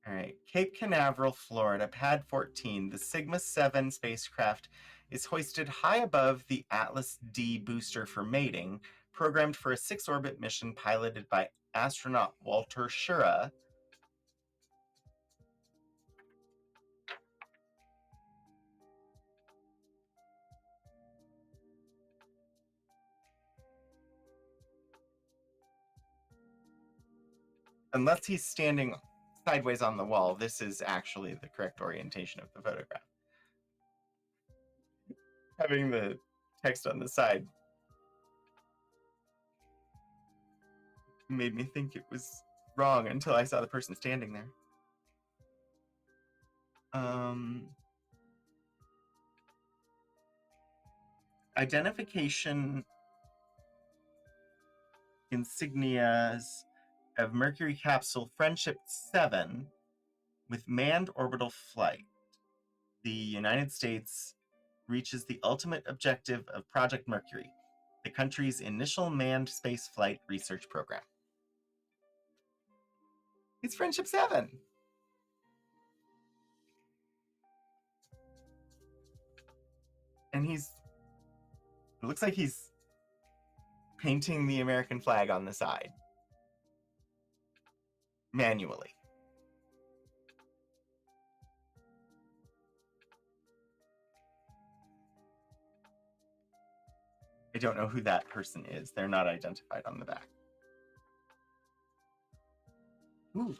right, Cape Canaveral, Florida, Pad 14. The Sigma 7 spacecraft is hoisted high above the Atlas D booster for mating, programmed for a 6-orbit mission piloted by astronaut Walter Schirra. Unless he's standing sideways on the wall, this is actually the correct orientation of the photograph. Having the text on the side made me think it was wrong until I saw the person standing there. Identification insignias of Mercury capsule Friendship 7 with manned orbital flight. The United States reaches the ultimate objective of Project Mercury, the country's initial manned spaceflight research program. It's Friendship 7. And it looks like he's painting the American flag on the side manually. I don't know who that person is. They're not identified on the back. Ooh,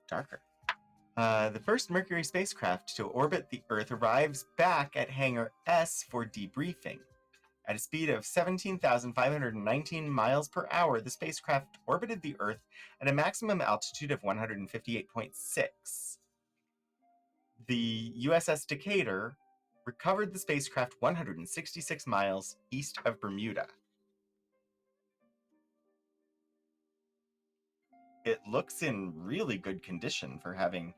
darker. The first Mercury spacecraft to orbit the Earth arrives back at Hangar S for debriefing. At a speed of 17,519 miles per hour, the spacecraft orbited the Earth at a maximum altitude of 158.6. The USS Decatur recovered the spacecraft 166 miles east of Bermuda. It looks in really good condition for having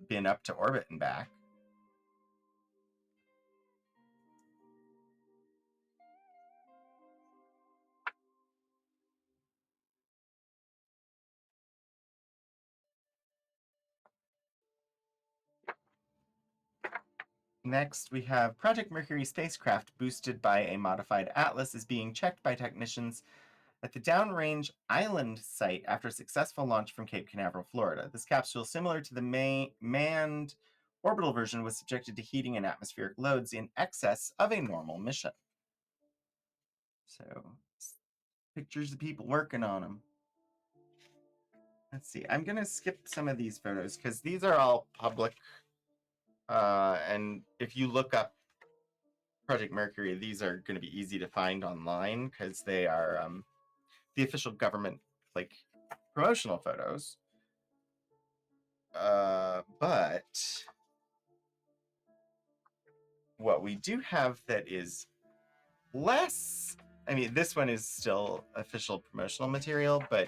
been up to orbit and back. Next, we have Project Mercury spacecraft boosted by a modified Atlas is being checked by technicians at the downrange island site after a successful launch from Cape Canaveral, Florida. This capsule, similar to the manned orbital version, was subjected to heating and atmospheric loads in excess of a normal mission. So Pictures of people working on them. Let's see. I'm going to skip some of these photos because these are all public. And if you look up Project Mercury, these are going to be easy to find online because they are the official government like promotional photos. But what we do have that is less, I mean, this one is still official promotional material, but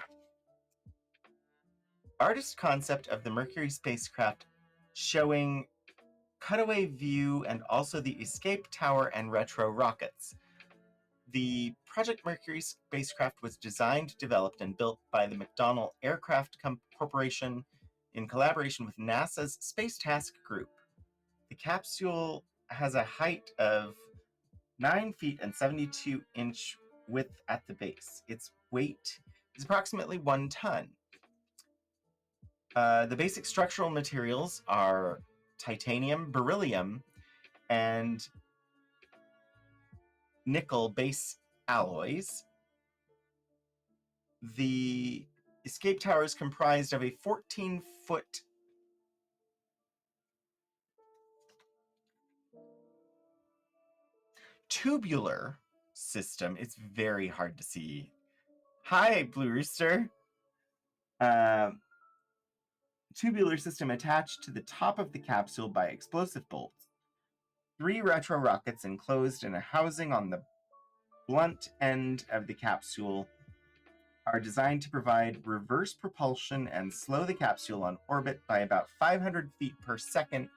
artist concept of the Mercury spacecraft showing cutaway view and also the escape tower and retro rockets. The Project Mercury spacecraft was designed, developed, and built by the McDonnell Aircraft Corporation in collaboration with NASA's Space Task Group. The capsule has a height of 9 feet and 72-inch width at the base. Its weight is approximately 1 ton. The basic structural materials are titanium, beryllium, and nickel base alloys. The escape tower is comprised of a 14-foot tubular system. It's very hard to see. Hi, Blue Rooster. Tubular system attached to the top of the capsule by explosive bolts. 3 retro rockets enclosed in a housing on the blunt end of the capsule are designed to provide reverse propulsion and slow the capsule on orbit by about 500 feet per second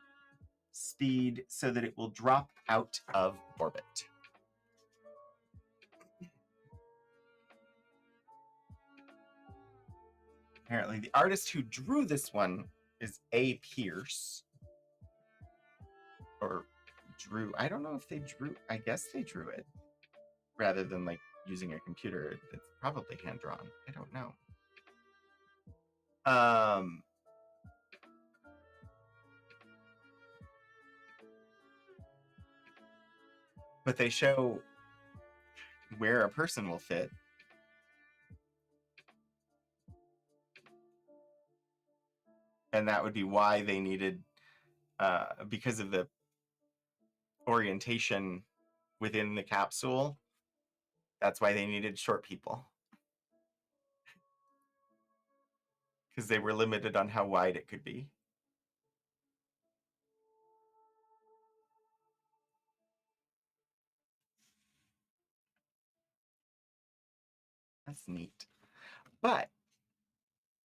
speed so that it will drop out of orbit. Apparently, the artist who drew this one is A. Pierce. Or drew. I don't know if they drew. I guess they drew it rather than like using a computer. It's probably hand drawn. I don't know. But they show where a person will fit. And that would be why they needed, because of the orientation within the capsule, that's why they needed short people. Because they were limited on how wide it could be. That's neat. But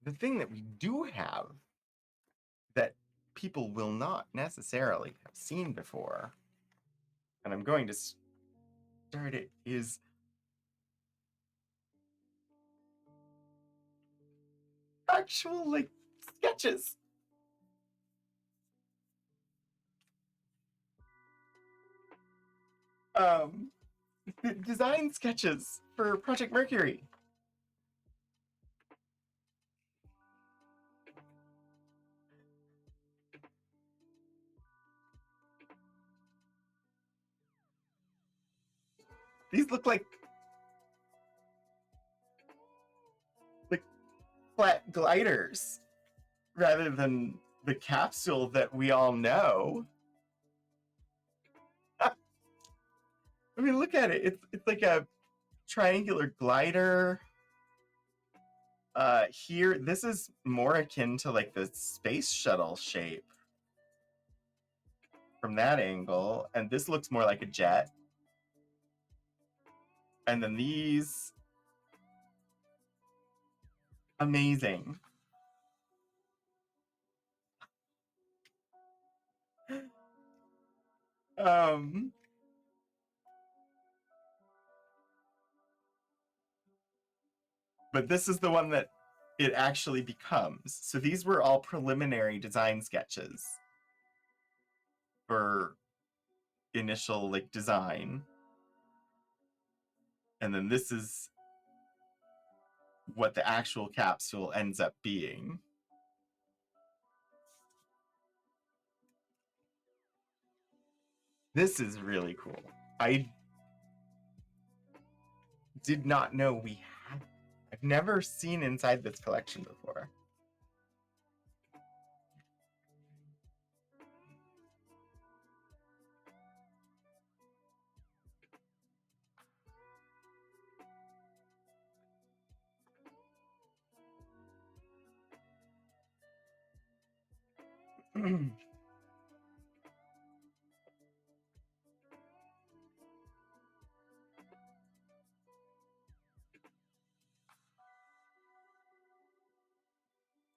the thing that we do have that people will not necessarily have seen before, and I'm going to start it, is actual like sketches. Design sketches for Project Mercury. These look like flat gliders rather than the capsule that we all know. I mean, look at it. It's like a triangular glider. Here, this is more akin to like the space shuttle shape from that angle, and this looks more like a jet. And then these, amazing. But this is the one that it actually becomes. So these were all preliminary design sketches for initial like design. And then this is what the actual capsule ends up being. This is really cool. Did not know we had. I've never seen inside this collection before.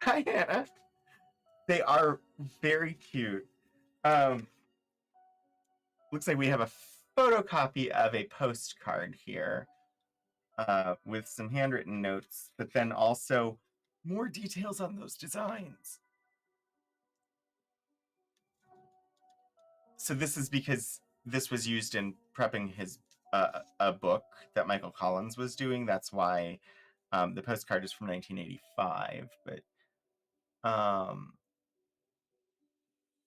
Hi, Hannah. They are very cute. Looks like we have a photocopy of a postcard here with some handwritten notes, but then also more details on those designs. So this is because this was used in prepping his a book that Michael Collins was doing. That's why the postcard is from 1985. But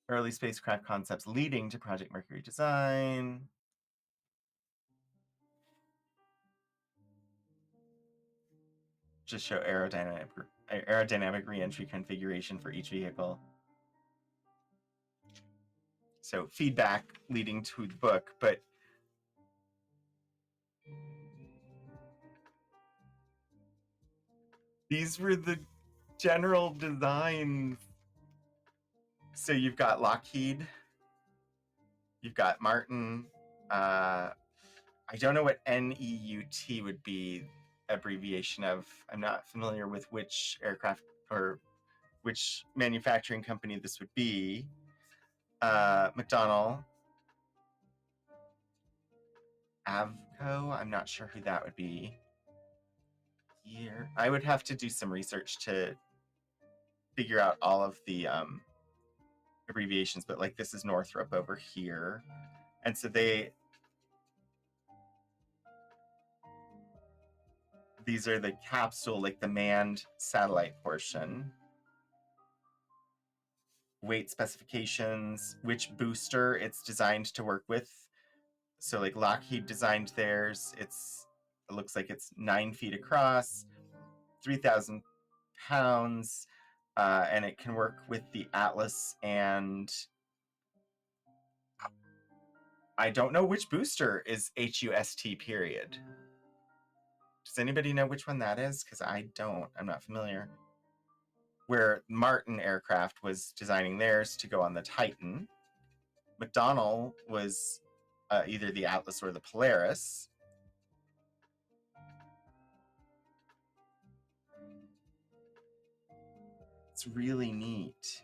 early spacecraft concepts leading to Project Mercury design. Just show aerodynamic re-entry configuration for each vehicle. So feedback leading to the book, but these were the general designs. So you've got Lockheed, you've got Martin. I don't know what NEUT would be abbreviation of. I'm not familiar with which aircraft or which manufacturing company this would be. McDonnell, Avco, I'm not sure who that would be. Here, I would have to do some research to figure out all of the abbreviations, but like this is Northrop over here. And so these are the capsule, like the manned satellite portion. Weight specifications, which booster it's designed to work with. So like Lockheed designed theirs. It looks like it's 9 feet across, 3,000 pounds, and it can work with the Atlas, and I don't know which booster is HUST period. Does anybody know which one that is? Because I don't. I'm not familiar. Where Martin Aircraft was designing theirs to go on the Titan. McDonnell was either the Atlas or the Polaris. It's really neat.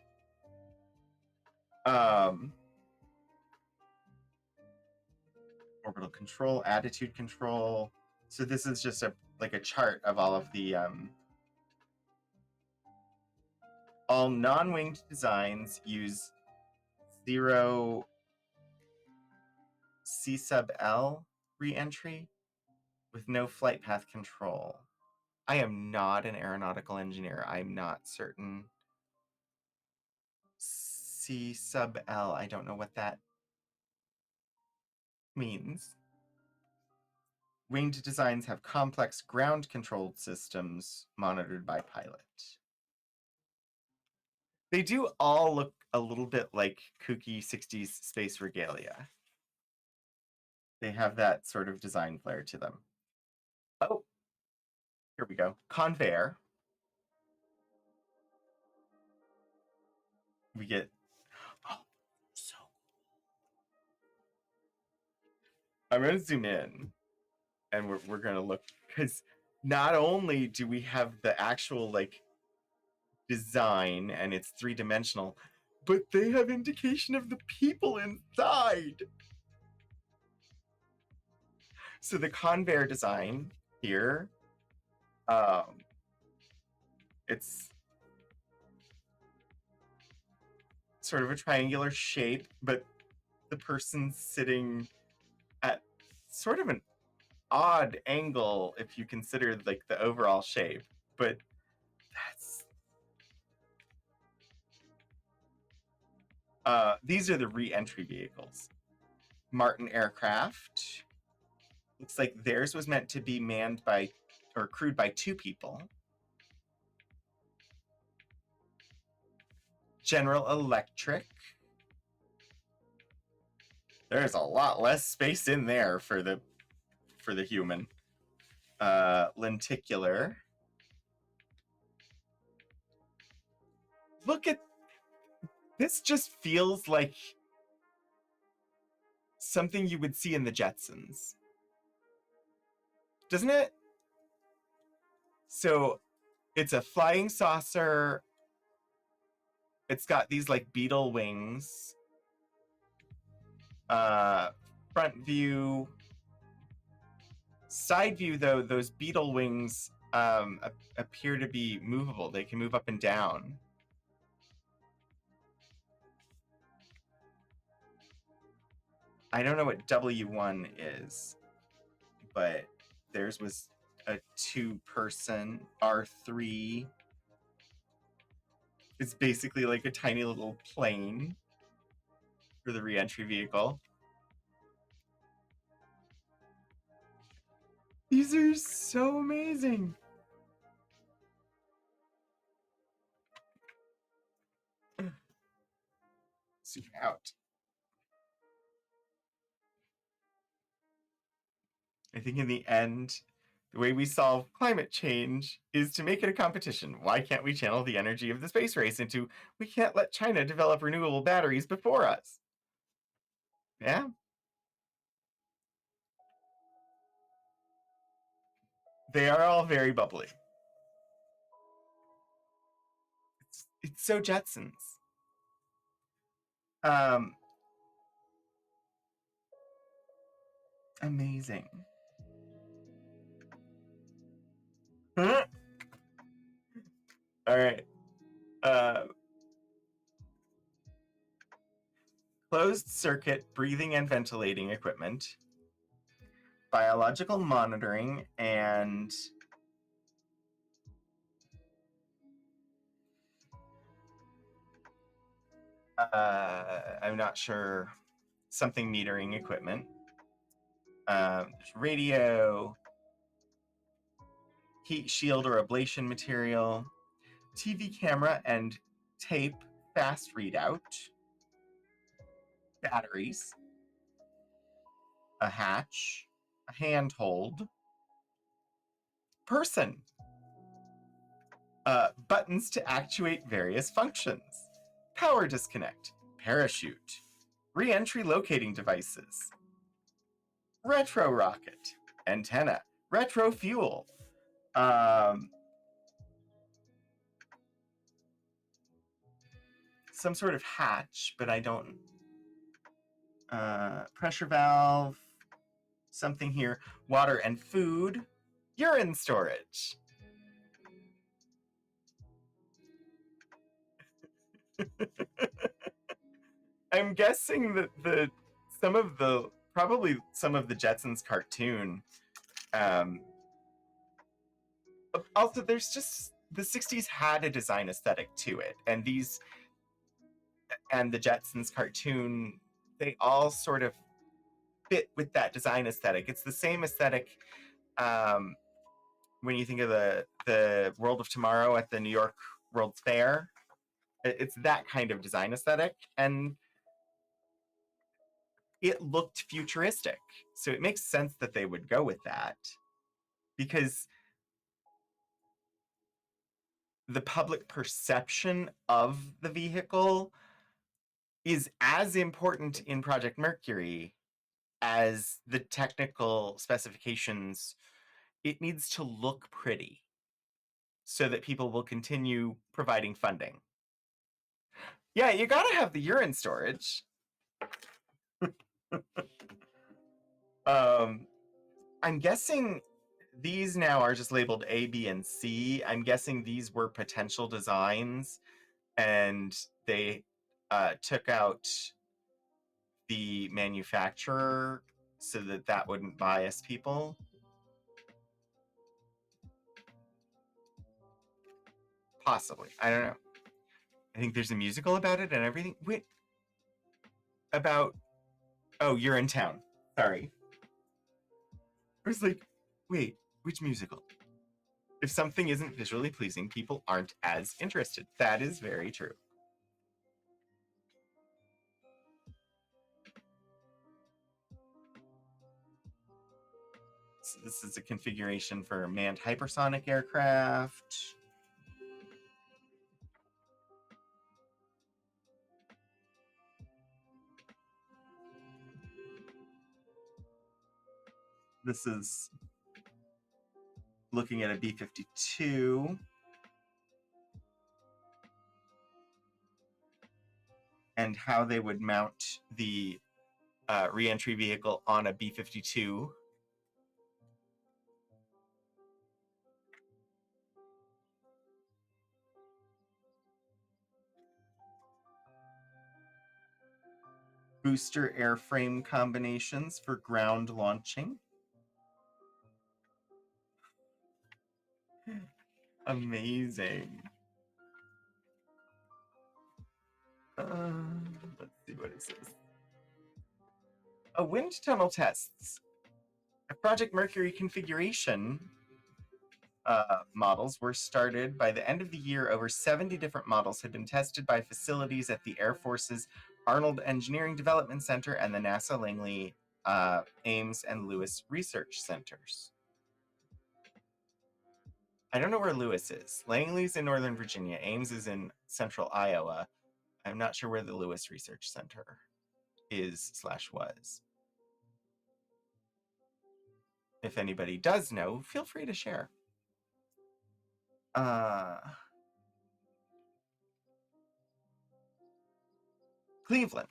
Orbital control, attitude control. So this is just a chart of all of the all non-winged designs use 0 C sub L re-entry with no flight path control. I am not an aeronautical engineer. I'm not certain. C sub L, I don't know what that means. Winged designs have complex ground-controlled systems monitored by pilot. They do all look a little bit like kooky 60s space regalia. They have that sort of design flair to them. Oh, here we go. Convair. We get, oh, so. I'm going to zoom in and we're going to look, because not only do we have the actual like design and it's 3-dimensional, but they have indication of the people inside. So the Convair design here, it's sort of a triangular shape, but the person's sitting at sort of an odd angle if you consider like the overall shape. But these are the re-entry vehicles. Martin Aircraft Looks like theirs was meant to be manned by or crewed by 2 people. General Electric. There's a lot less space in there for the human. Lenticular. Look at this, just feels like something you would see in the Jetsons, doesn't it? So it's a flying saucer. It's got these like beetle wings. Front view. Side view, though, those beetle wings appear to be movable. They can move up and down. I don't know what W1 is, but theirs was a 2-person R3. It's basically like a tiny little plane for the re-entry vehicle. These are so amazing. Zoom out. I think in the end, the way we solve climate change is to make it a competition. Why can't we channel the energy of the space race into, we can't let China develop renewable batteries before us? Yeah. They are all very bubbly. It's so Jetsons. Amazing. All right. Closed circuit breathing and ventilating equipment, biological monitoring, and I'm not sure, something metering equipment. Radio, heat shield or ablation material, TV camera and tape fast readout, batteries, a hatch, a handhold, person, buttons to actuate various functions, power disconnect, parachute, re-entry locating devices, retro rocket, antenna, retro fuel, some sort of hatch, but I don't, pressure valve, something here, water and food, urine storage. I'm guessing that probably some of the Jetsons cartoon. Also, there's just, the 60s had a design aesthetic to it, and the Jetsons cartoon, they all sort of fit with that design aesthetic. It's the same aesthetic when you think of the World of Tomorrow at the New York World's Fair. It's that kind of design aesthetic, and it looked futuristic. So it makes sense that they would go with that, because the public perception of the vehicle is as important in Project Mercury as the technical specifications. It needs to look pretty so that people will continue providing funding. Yeah, you gotta have the urine storage. I'm guessing these now are just labeled A, B, and C. I'm guessing these were potential designs, and they took out the manufacturer so that wouldn't bias people. Possibly. I don't know. I think there's a musical about it and everything. Wait. About... Oh, you're in town. Sorry. I was like, wait, which musical? If something isn't visually pleasing, people aren't as interested. That is very true. So this is a configuration for manned hypersonic aircraft. This is looking at a B-52. And how they would mount the re-entry vehicle on a B-52. Booster airframe combinations for ground launching. Amazing. Let's see what it says. A wind tunnel tests. A Project Mercury configuration models were started by the end of the year. Over 70 different models had been tested by facilities at the Air Force's Arnold Engineering Development Center and the NASA Langley, Ames, and Lewis Research Centers. I don't know where Lewis is. Langley's in Northern Virginia. Ames is in central Iowa. I'm not sure where the Lewis Research Center is/was. If anybody does know, feel free to share. Cleveland.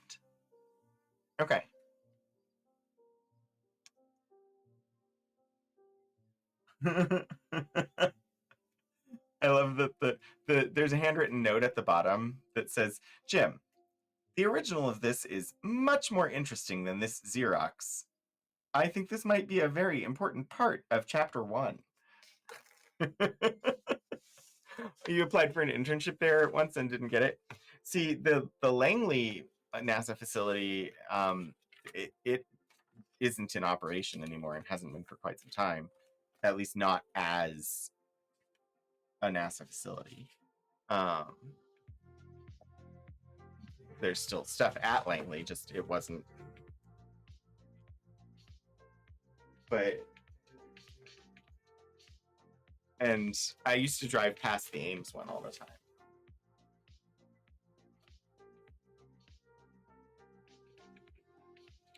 Okay. I love that there's a handwritten note at the bottom that says, Jim, the original of this is much more interesting than this Xerox. I think this might be a very important part of chapter 1. You applied for an internship there once and didn't get it. See, the Langley NASA facility, it isn't in operation anymore and hasn't been for quite some time, at least not as a NASA facility. There's still stuff at Langley, just it wasn't. But, and I used to drive past the Ames one all the time.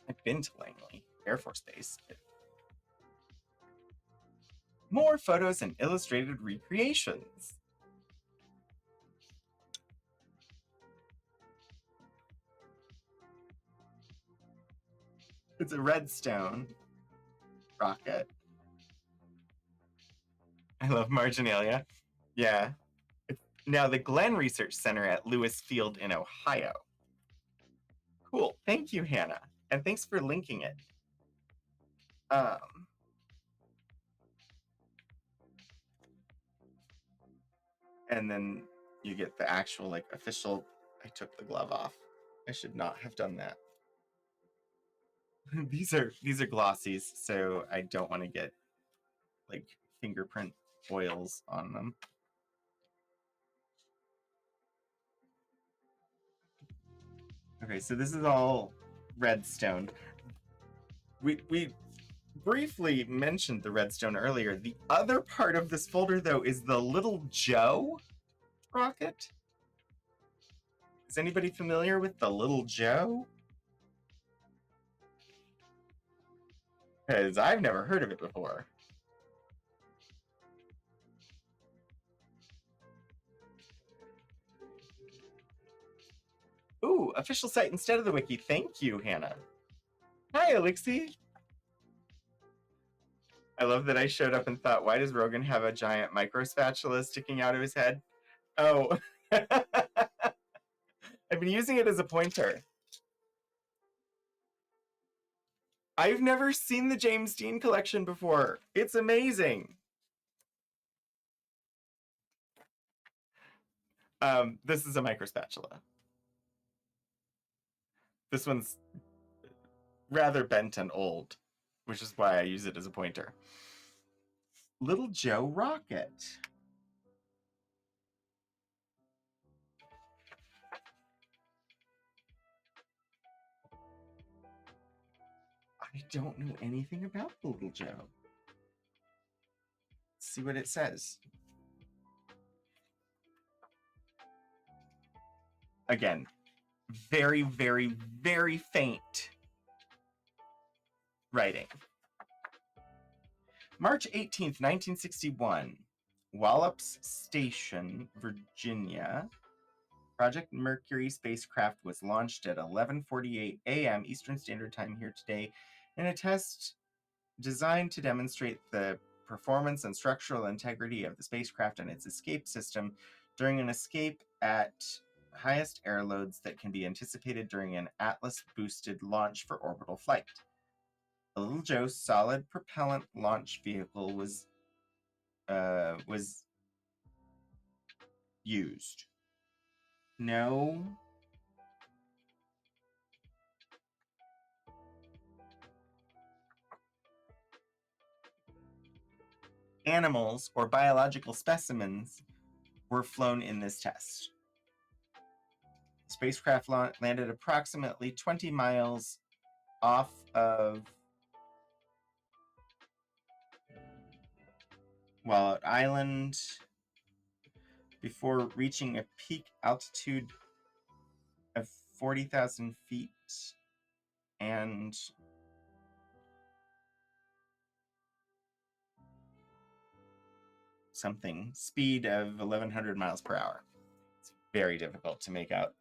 I've been to Langley Air Force Base. More photos and illustrated recreations. It's a Redstone rocket. I love marginalia. Yeah. It's now the Glenn Research Center at Lewis Field in Ohio. Cool. Thank you, Hannah. And thanks for linking it. And then you get the actual, like, official. I took the glove off. I should not have done that. These are glossies, so I don't want to get like fingerprint oils on them. Okay, so this is all Redstone. We briefly mentioned the Redstone earlier. The other part of this folder, though, is the Little Joe rocket. Is anybody familiar with the Little Joe? Because I've never heard of it before. Ooh, official site instead of the wiki. Thank you, Hannah. Hi, Elixir. I love that I showed up and thought, why does Rogan have a giant micro spatula sticking out of his head? Oh. I've been using it as a pointer. I've never seen the James Dean collection before. It's amazing. This is a micro spatula. This one's rather bent and old. which is why I use it as a pointer. Little Joe rocket. I don't know anything about the Little Joe. Let's see what it says. Again, very, very, very faint writing. March 18th, 1961. Wallops Station, Virginia. Project Mercury spacecraft was launched at 11:48 a.m. Eastern Standard Time here today in a test designed to demonstrate the performance and structural integrity of the spacecraft and its escape system during an escape at highest air loads that can be anticipated during an Atlas-boosted launch for orbital flight. A Little Joe solid propellant launch vehicle was used. No. Animals or biological specimens were flown in this test. The spacecraft landed approximately 20 miles off of Wallout Island before reaching a peak altitude of 40,000 feet and something speed of 1,100 miles per hour. It's very difficult to make out.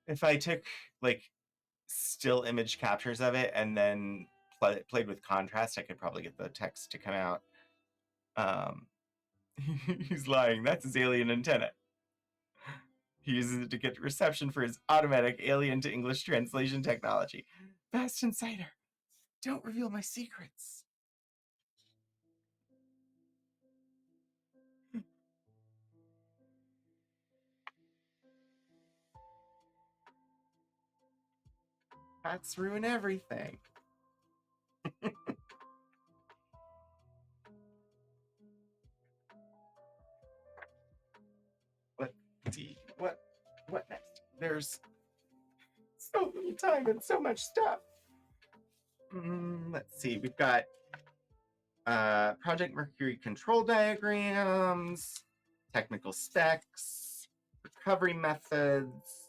If I took like still image captures of it and then played with contrast, I could probably get the text to come out. He's lying. That's his alien antenna. He uses it to get reception for his automatic alien to English translation technology. Fast Insider, don't reveal my secrets. Hats ruin everything. Let's see. What next? There's so little time and so much stuff. Let's see. We've got Project Mercury control diagrams, technical specs, recovery methods,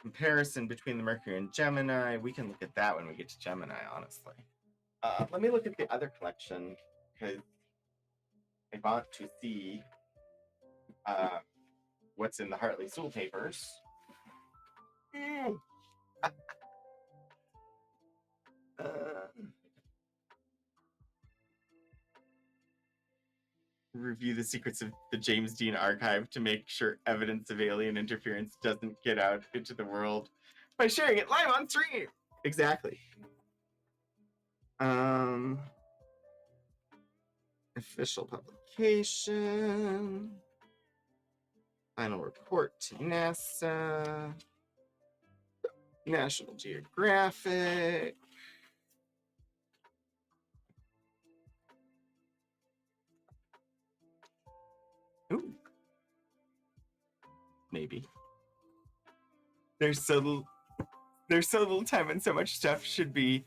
comparison between the Mercury and Gemini. We can look at that when we get to Gemini, honestly. Let me look at the other collection because I want to see what's in the Hartley Soule papers. Review the secrets of the James Dean archive to make sure evidence of alien interference doesn't get out into the world by sharing it live on stream. Exactly. Official publication. Final report to NASA. National Geographic. Ooh. Maybe. There's so little time and so much stuff should be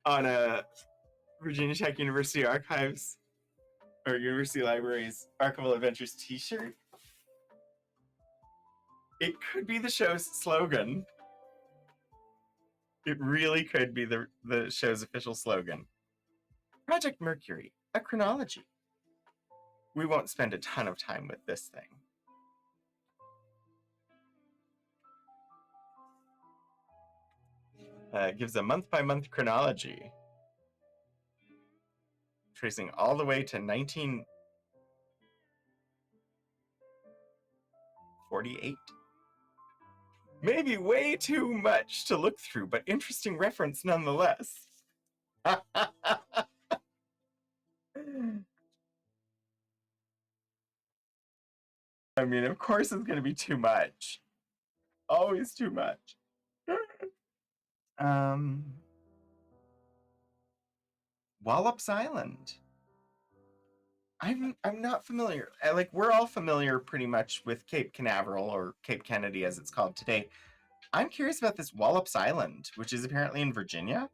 on a Virginia Tech University Archives or University Libraries Archival Adventures t-shirt. It could be the show's slogan. It really could be the show's official slogan. Project Mercury, a chronology. We won't spend a ton of time with this thing. It gives a month-by-month chronology, tracing all the way to 1948. Maybe way too much to look through, but interesting reference nonetheless. I mean, of course it's going to be too much. Always too much. Wallops Island. I'm not familiar. Like, we're all familiar pretty much with Cape Canaveral, or Cape Kennedy as it's called today. I'm curious about this Wallops Island, which is apparently in Virginia.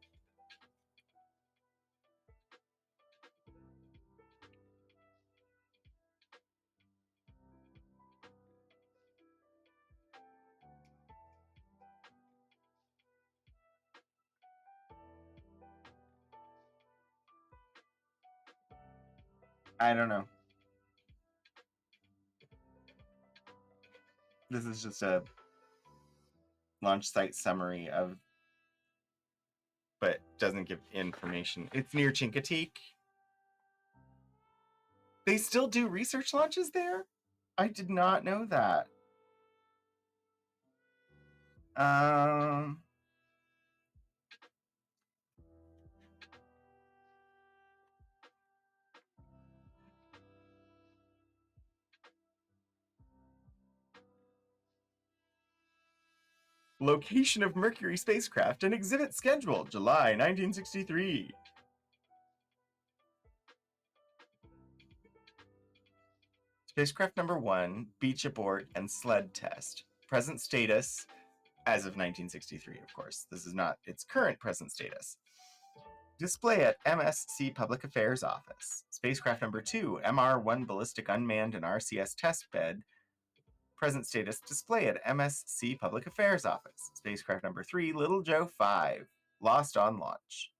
I don't know. This is just a launch site summary of, but doesn't give information. It's near Chincoteague. They still do research launches there? I did not know that. Location of Mercury spacecraft and exhibit schedule, July 1963. Spacecraft number 1, beach abort and sled test. Present status, as of 1963, of course. This is not its current present status. Display at MSC Public Affairs Office. Spacecraft number 2, MR-1 ballistic unmanned and RCS test bed. Present status, display at MSC Public Affairs Office. Spacecraft number 3, Little Joe 5, lost on launch.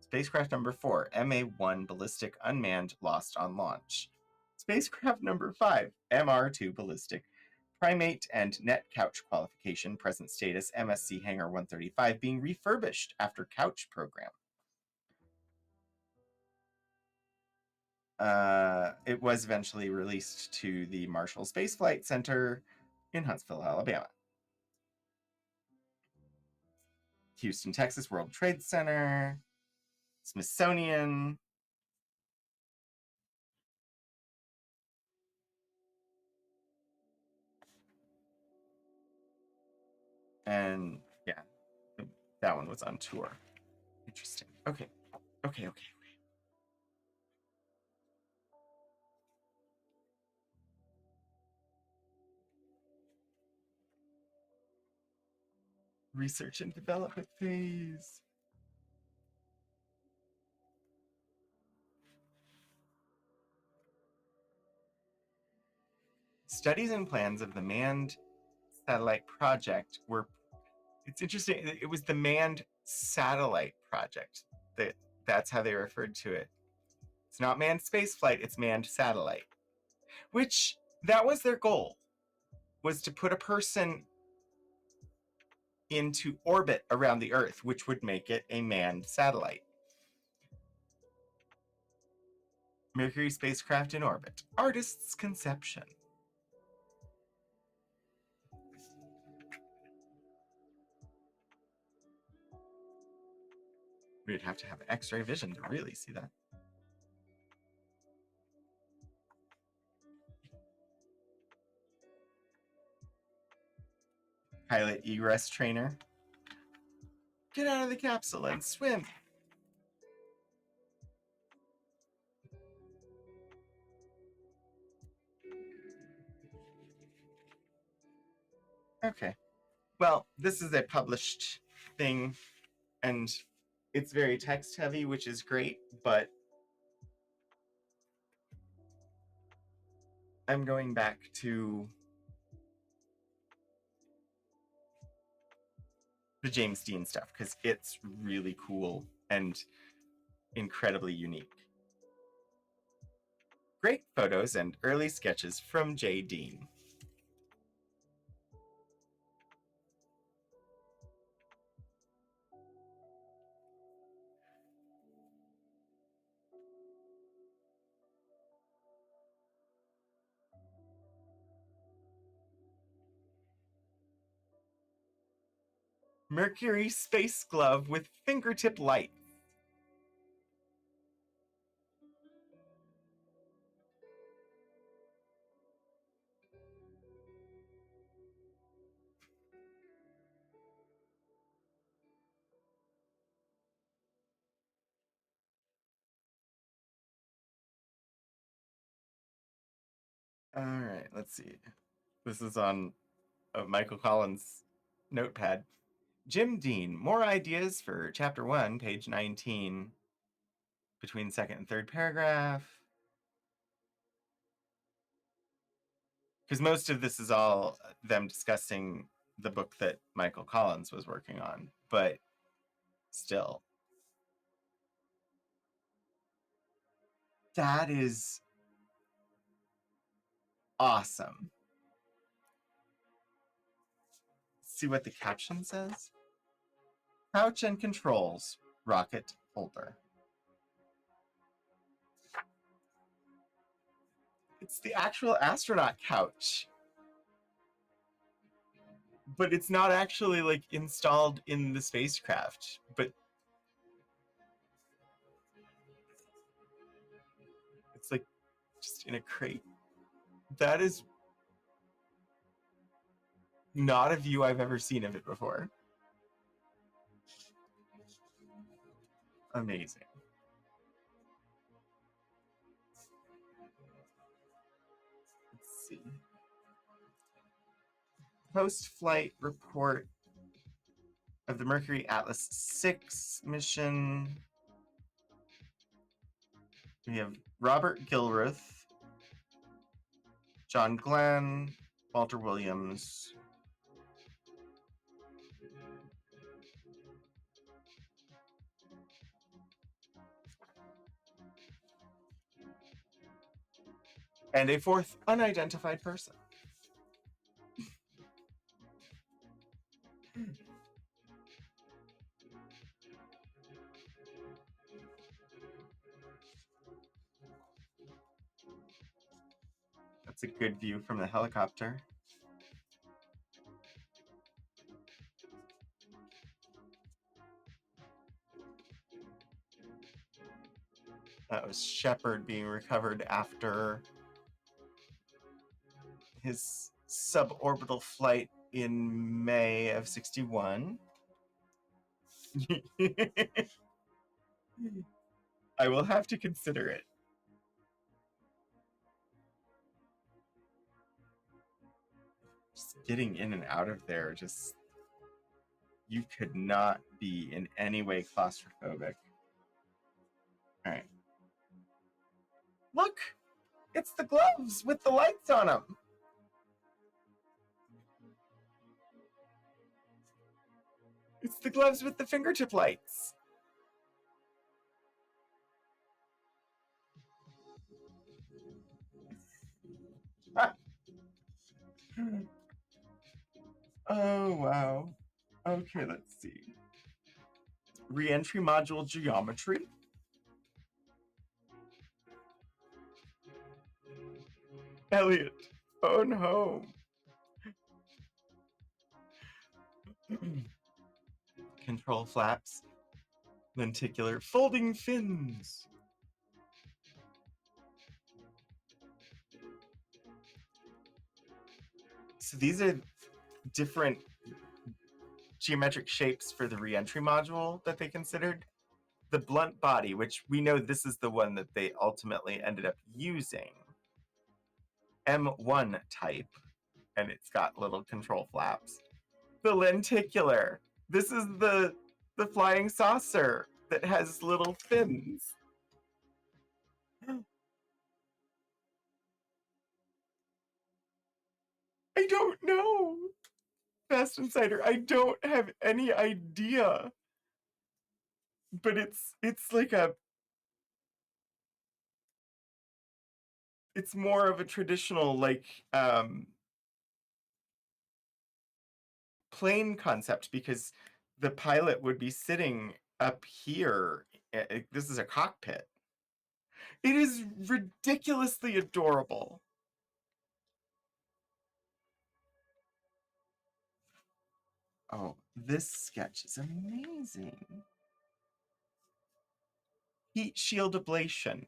Spacecraft number 4, MA-1 ballistic unmanned, lost on launch. Spacecraft number 5, MR-2 ballistic primate and net couch qualification. Present status, MSC Hangar 135, being refurbished after couch program. It was eventually released to the Marshall Space Flight Center in Huntsville, Alabama. Houston, Texas, World Trade Center, Smithsonian. And yeah, that one was on tour. Interesting. Okay. Research and development phase. Studies and plans of the manned satellite project were, it's interesting, it was the manned satellite project. That's how they referred to it. It's not manned space flight, it's manned satellite. Which, that was their goal, was to put a person into orbit around the Earth, which would make it a manned satellite. Mercury spacecraft in orbit. Artist's conception. We'd have to have X-ray vision to really see that. Pilot egress trainer. Get out of the capsule and swim. Okay. Well, this is a published thing, and it's very text heavy, which is great, but I'm going back to the James Dean stuff because it's really cool and incredibly unique. Great photos and early sketches from J. Dean. Mercury space glove with fingertip light. All right, let's see. This is on Michael Collins' notepad. Jim Dean, more ideas for chapter 1, page 19, between second and third paragraph. Because most of this is all them discussing the book that Michael Collins was working on, but still. That is awesome. See what the caption says? Couch and controls, rocket holder. It's the actual astronaut couch. But it's not actually like installed in the spacecraft, but it's like just in a crate. That is not a view I've ever seen of it before. Amazing. Let's see. Post-flight report of the Mercury Atlas 6 mission. We have Robert Gilruth, John Glenn, Walter Williams. And a fourth unidentified person. That's a good view from the helicopter. That was Shepard being recovered after his suborbital flight in May of 61. I will have to consider it. Just getting in and out of there, just you could not be in any way claustrophobic. All right. Look, it's the gloves with the lights on them. It's the gloves with the fingertip lights. Oh, wow. Okay, let's see. Re-entry module geometry. Elliot, phone home. Control flaps. Lenticular folding fins. So these are different geometric shapes for the re-entry module that they considered. The blunt body, which we know this is the one that they ultimately ended up using. M1 type, and it's got little control flaps. The lenticular. This is the flying saucer that has little fins. I don't know. Fast Insider, I don't have any idea. But it's like it's more of a traditional like plane concept, because the pilot would be sitting up here. This is a cockpit. It is ridiculously adorable. Oh, this sketch is amazing. Heat shield ablation.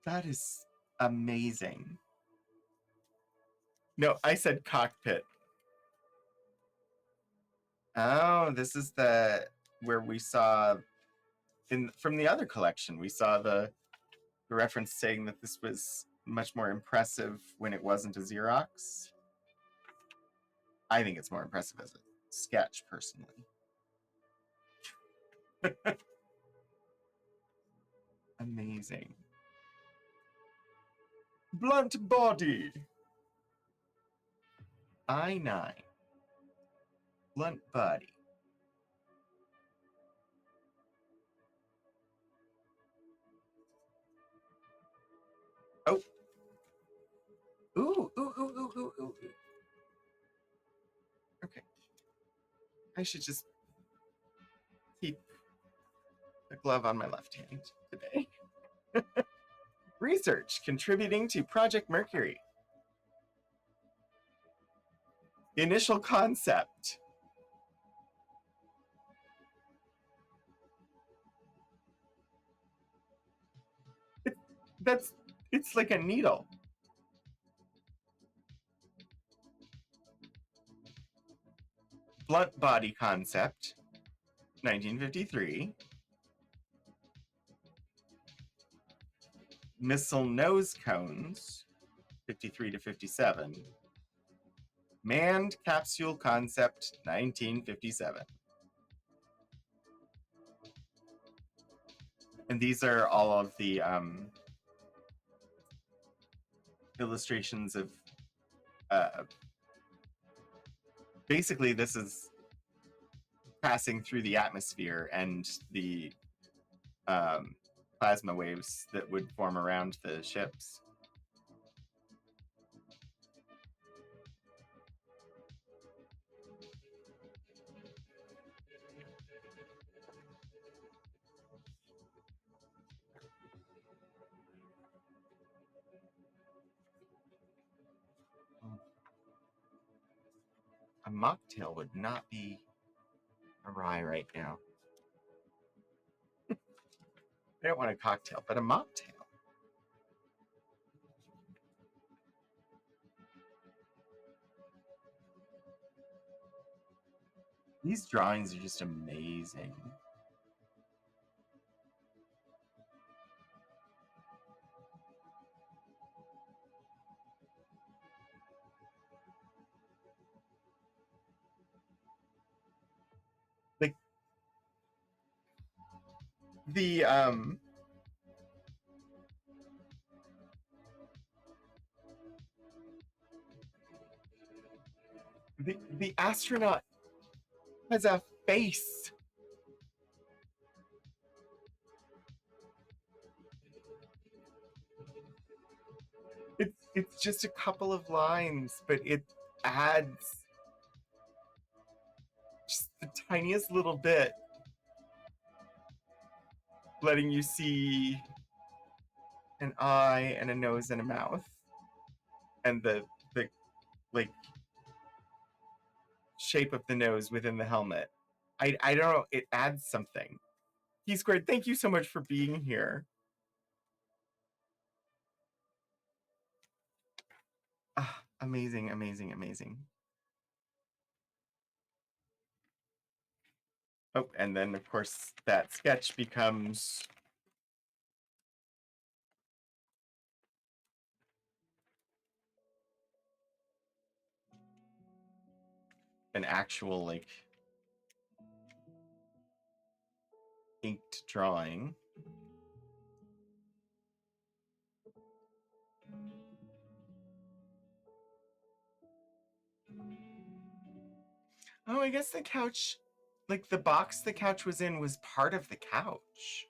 That is amazing. No, I said cockpit. Oh, this is where we saw from the other collection, we saw the reference saying that this was much more impressive when it wasn't a Xerox. I think it's more impressive as a sketch, personally. Amazing. Blunt body. I9. Blunt body. Oh. Ooh, ooh, ooh, ooh, ooh, ooh. Okay. I should just keep the glove on my left hand today. Research contributing to Project Mercury. Initial concept. It's like a needle. Blunt body concept, 1953. Missile nose cones, 53 to 57. Manned capsule concept, 1957. And these are all of the illustrations of basically this is passing through the atmosphere and the plasma waves that would form around the ships. A mocktail would not be awry right now. I don't want a cocktail, but a mocktail. These drawings are just amazing. Like the the astronaut has a face. It's just a couple of lines, but it adds just the tiniest little bit, letting you see an eye and a nose and a mouth, and the like shape of the nose within the helmet. I don't know. It adds something. T Squared, thank you so much for being here. Ah, amazing, amazing, amazing. Oh, and then of course that sketch becomes an actual like inked drawing. Oh, I guess the couch, like the box the couch was in, was part of the couch.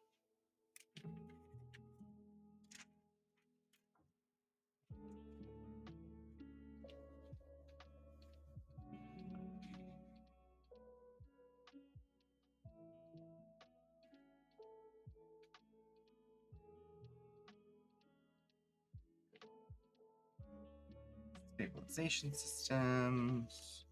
Stabilization systems.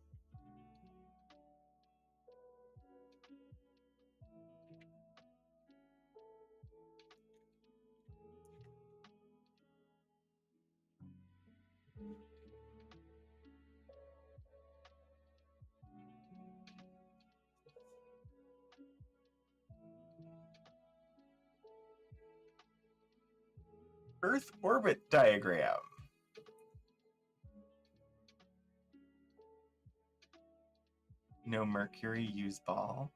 Earth orbit diagram. No Mercury, use ball.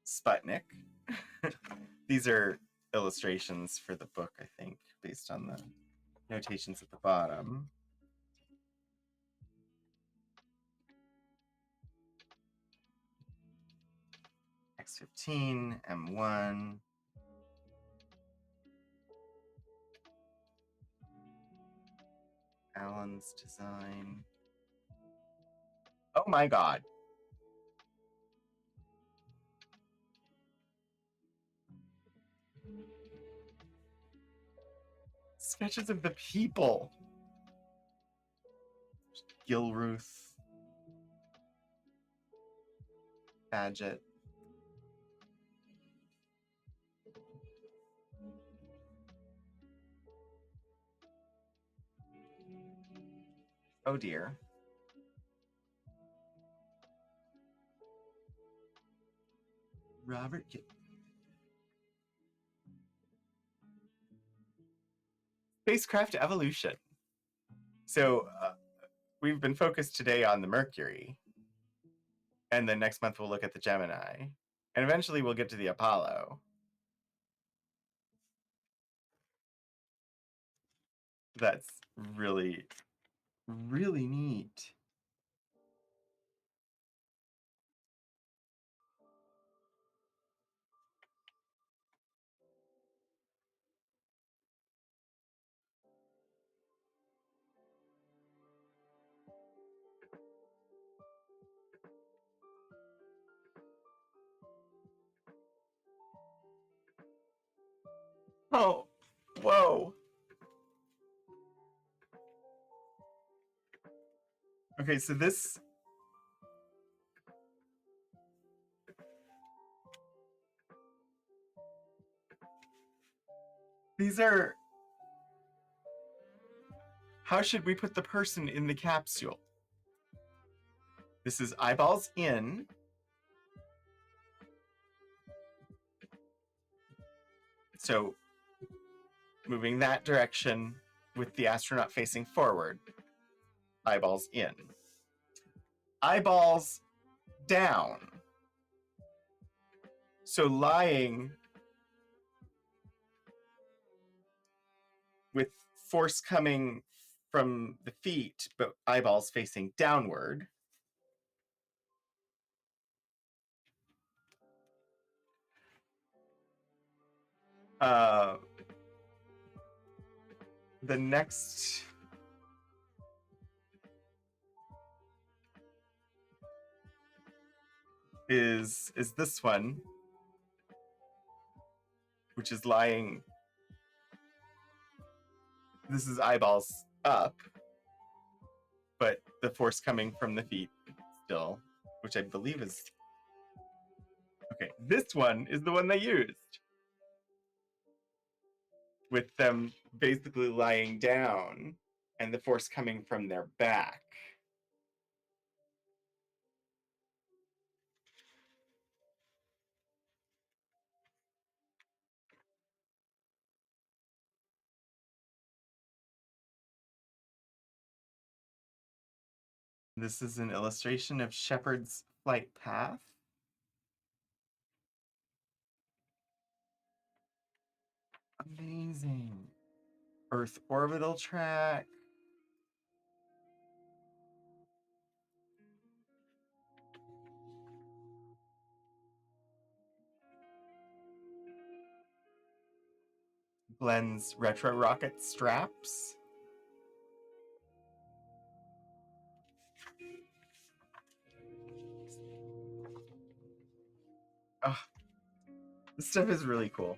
Sputnik. These are illustrations for the book, I think, based on the notations at the bottom. X15, M1. Allen's design. Oh my God. Sketches of the people. Gilruth. Badgett. Oh dear. Robert Spacecraft evolution. So we've been focused today on the Mercury, and then next month we'll look at the Gemini, and eventually we'll get to the Apollo. That's really, really neat. Oh, whoa. Okay, so these are, how should we put the person in the capsule? This is eyeballs in. So moving that direction with the astronaut facing forward. Eyeballs in. Eyeballs down. So lying with force coming from the feet, but eyeballs facing downward. The next is this one, which is lying. This is eyeballs up, but the force coming from the feet still, which I believe is, okay, this one is the one they used, with them basically lying down and the force coming from their back. This is an illustration of Shepard's flight path. Amazing. Earth orbital track. Blends retro rocket straps. Oh, this stuff is really cool.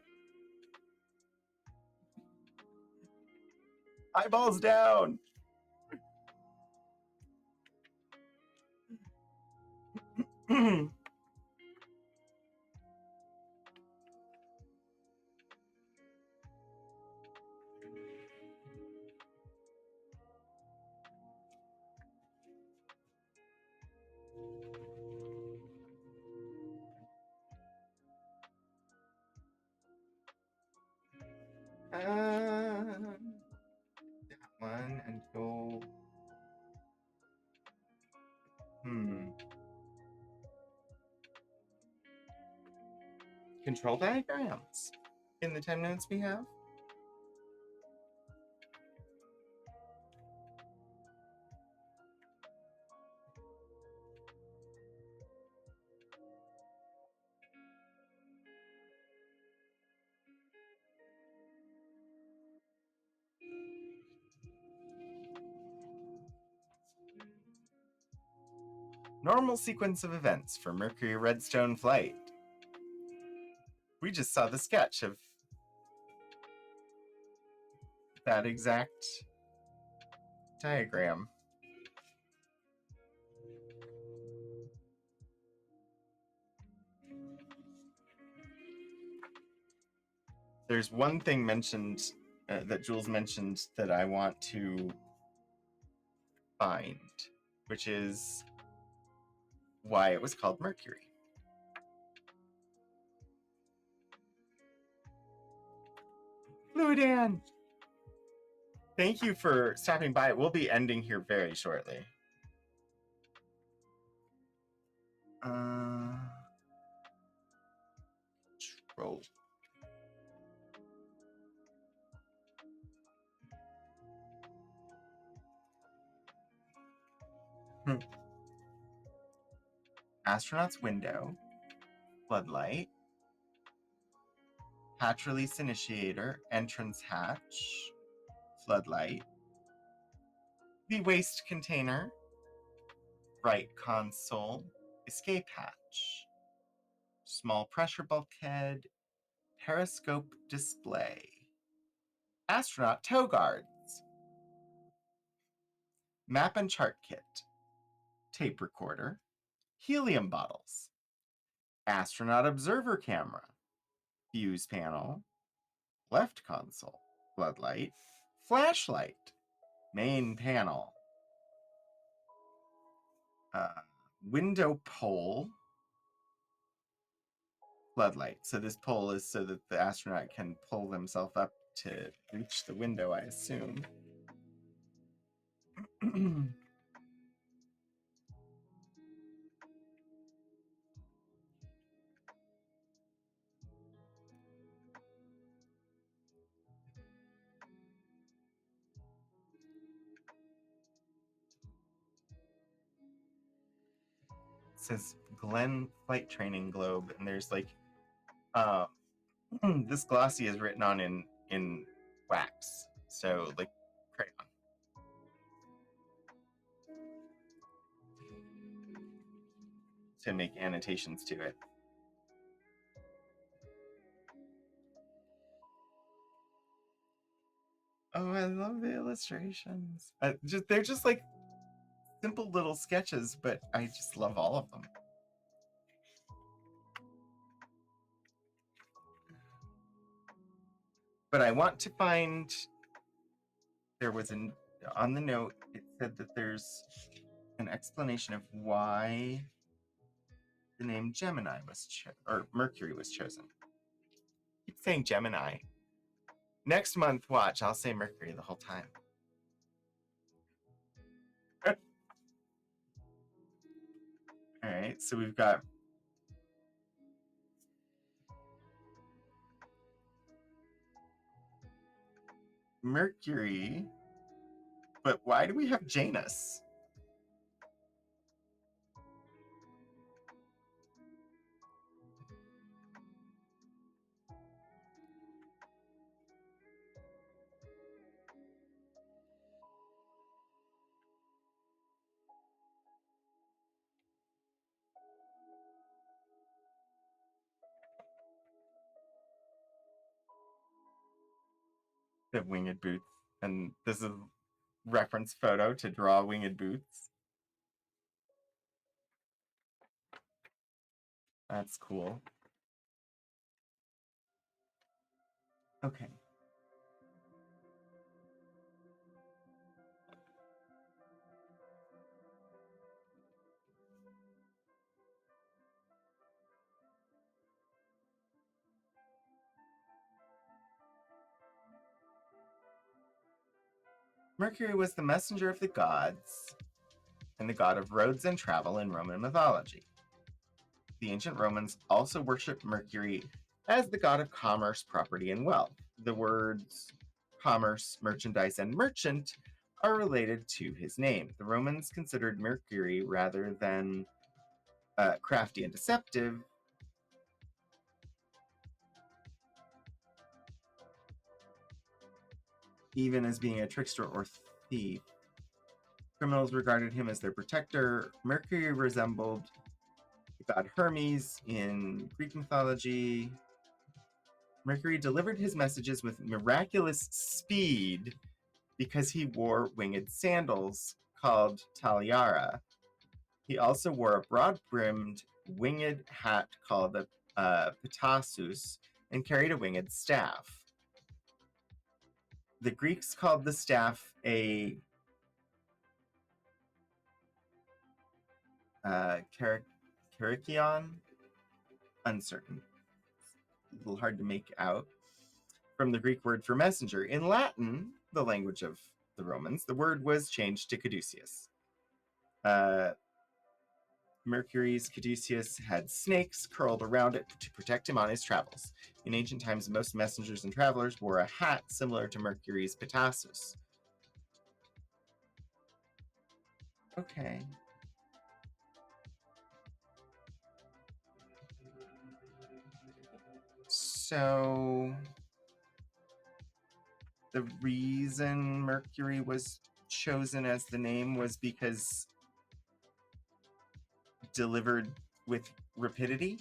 Eyeballs down. control diagrams in the 10 minutes we have. Normal sequence of events for Mercury Redstone flight. We just saw the sketch of that exact diagram. There's one thing mentioned that Jules mentioned that I want to find, which is why it was called Mercury. Fluidan! Thank you for stopping by. We'll be ending here very shortly. Trove. Astronaut's window, floodlight, hatch release initiator, entrance hatch, floodlight, the waste container, right console, escape hatch, small pressure bulkhead, periscope display, astronaut tow guards, map and chart kit, tape recorder, helium bottles, astronaut observer camera, fuse panel, left console, floodlight, flashlight, main panel, window pole, floodlight. So this pole is so that the astronaut can pull themselves up to reach the window, I assume. It says Glenn Flight Training Globe, and there's like this glossy is written on in wax, so like crayon. To make annotations to it. Oh, I love the illustrations. They're just like simple little sketches, but I just love all of them. But I want to find, there was on the note, it said that there's an explanation of why the name Gemini was or Mercury was chosen. I keep saying Gemini. Next month, watch, I'll say Mercury the whole time. All right, so we've got Mercury, but why do we have Janus? The winged boots, and this is a reference photo to draw winged boots. That's cool. Okay. Mercury was the messenger of the gods and the god of roads and travel in Roman mythology. The ancient Romans also worshipped Mercury as the god of commerce, property, and wealth. The words commerce, merchandise, and merchant are related to his name. The Romans considered Mercury, rather than crafty and deceptive, even as being a trickster or thief. Criminals regarded him as their protector. Mercury resembled the god Hermes in Greek mythology. Mercury delivered his messages with miraculous speed because he wore winged sandals called taliara. He also wore a broad-brimmed winged hat called a petasus and carried a winged staff. The Greeks called the staff a Kerikion, uncertain, a little hard to make out, from the Greek word for messenger. In Latin, the language of the Romans, the word was changed to caduceus. Mercury's caduceus had snakes curled around it to protect him on his travels. In ancient times, most messengers and travelers wore a hat similar to Mercury's petasus. Okay. So the reason Mercury was chosen as the name was because delivered with rapidity?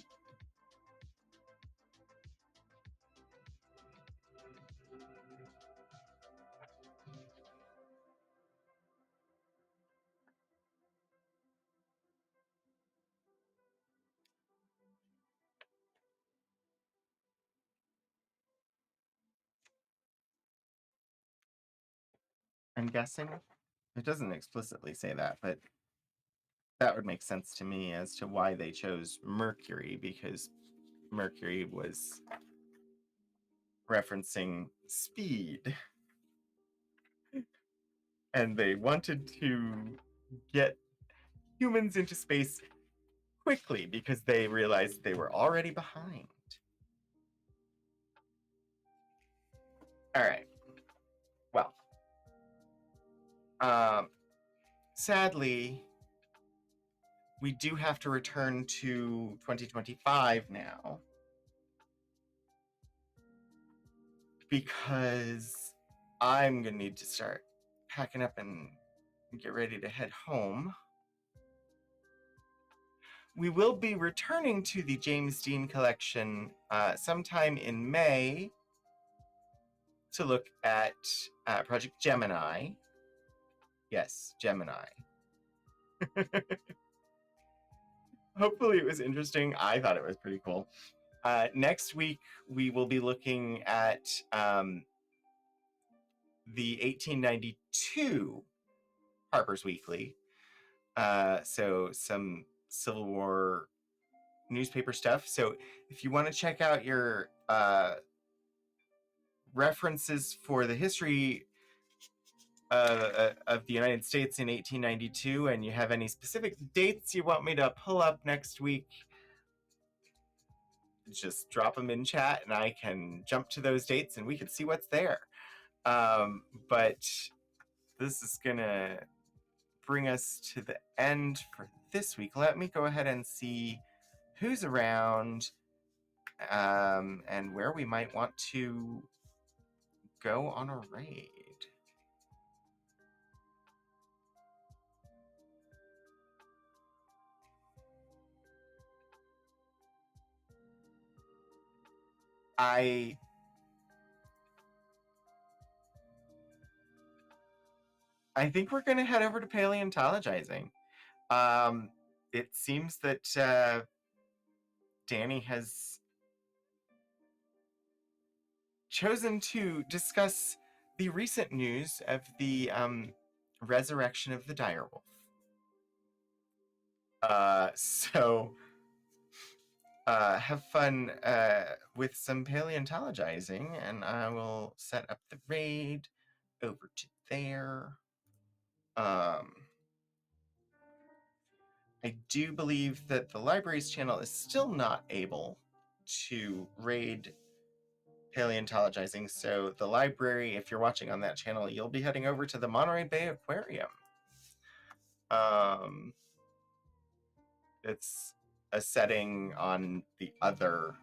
I'm guessing. It doesn't explicitly say that, but that would make sense to me as to why they chose Mercury, because Mercury was referencing speed. And they wanted to get humans into space quickly because they realized they were already behind. All right. Well, sadly, we do have to return to 2025 now because I'm going to need to start packing up and get ready to head home. We will be returning to the James Dean collection sometime in May to look at Project Gemini. Yes, Gemini. Hopefully it was interesting. I thought it was pretty cool. Next week, we will be looking at the 1892 Harper's Weekly. So some Civil War newspaper stuff. So if you want to check out your references for the history of the United States in 1892, and you have any specific dates you want me to pull up next week, just drop them in chat and I can jump to those dates and we can see what's there. But this is gonna bring us to the end for this week. Let me go ahead and see who's around and where we might want to go on a raid. I think we're gonna head over to paleontologizing. It seems that Danny has chosen to discuss the recent news of the resurrection of the direwolf. So have fun with some paleontologizing, and I will set up the raid over to there. I do believe that the library's channel is still not able to raid paleontologizing. So the library, if you're watching on that channel, you'll be heading over to the Monterey Bay Aquarium. It's a setting on the other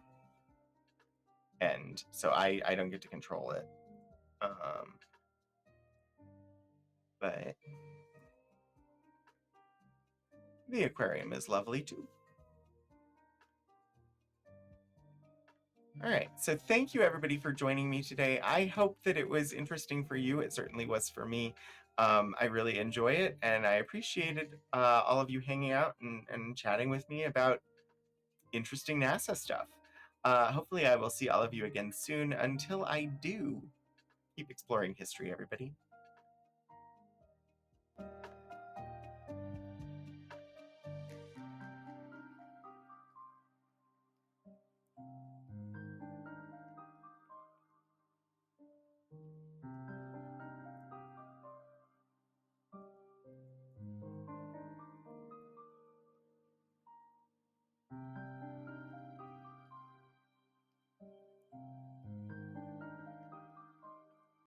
end, so I don't get to control it. But the aquarium is lovely too. All right, so thank you everybody for joining me today. I hope that it was interesting for you. It certainly was for me. I really enjoy it, and I appreciated all of you hanging out and chatting with me about interesting NASA stuff. Hopefully I will see all of you again soon. Until I do, keep exploring history, everybody.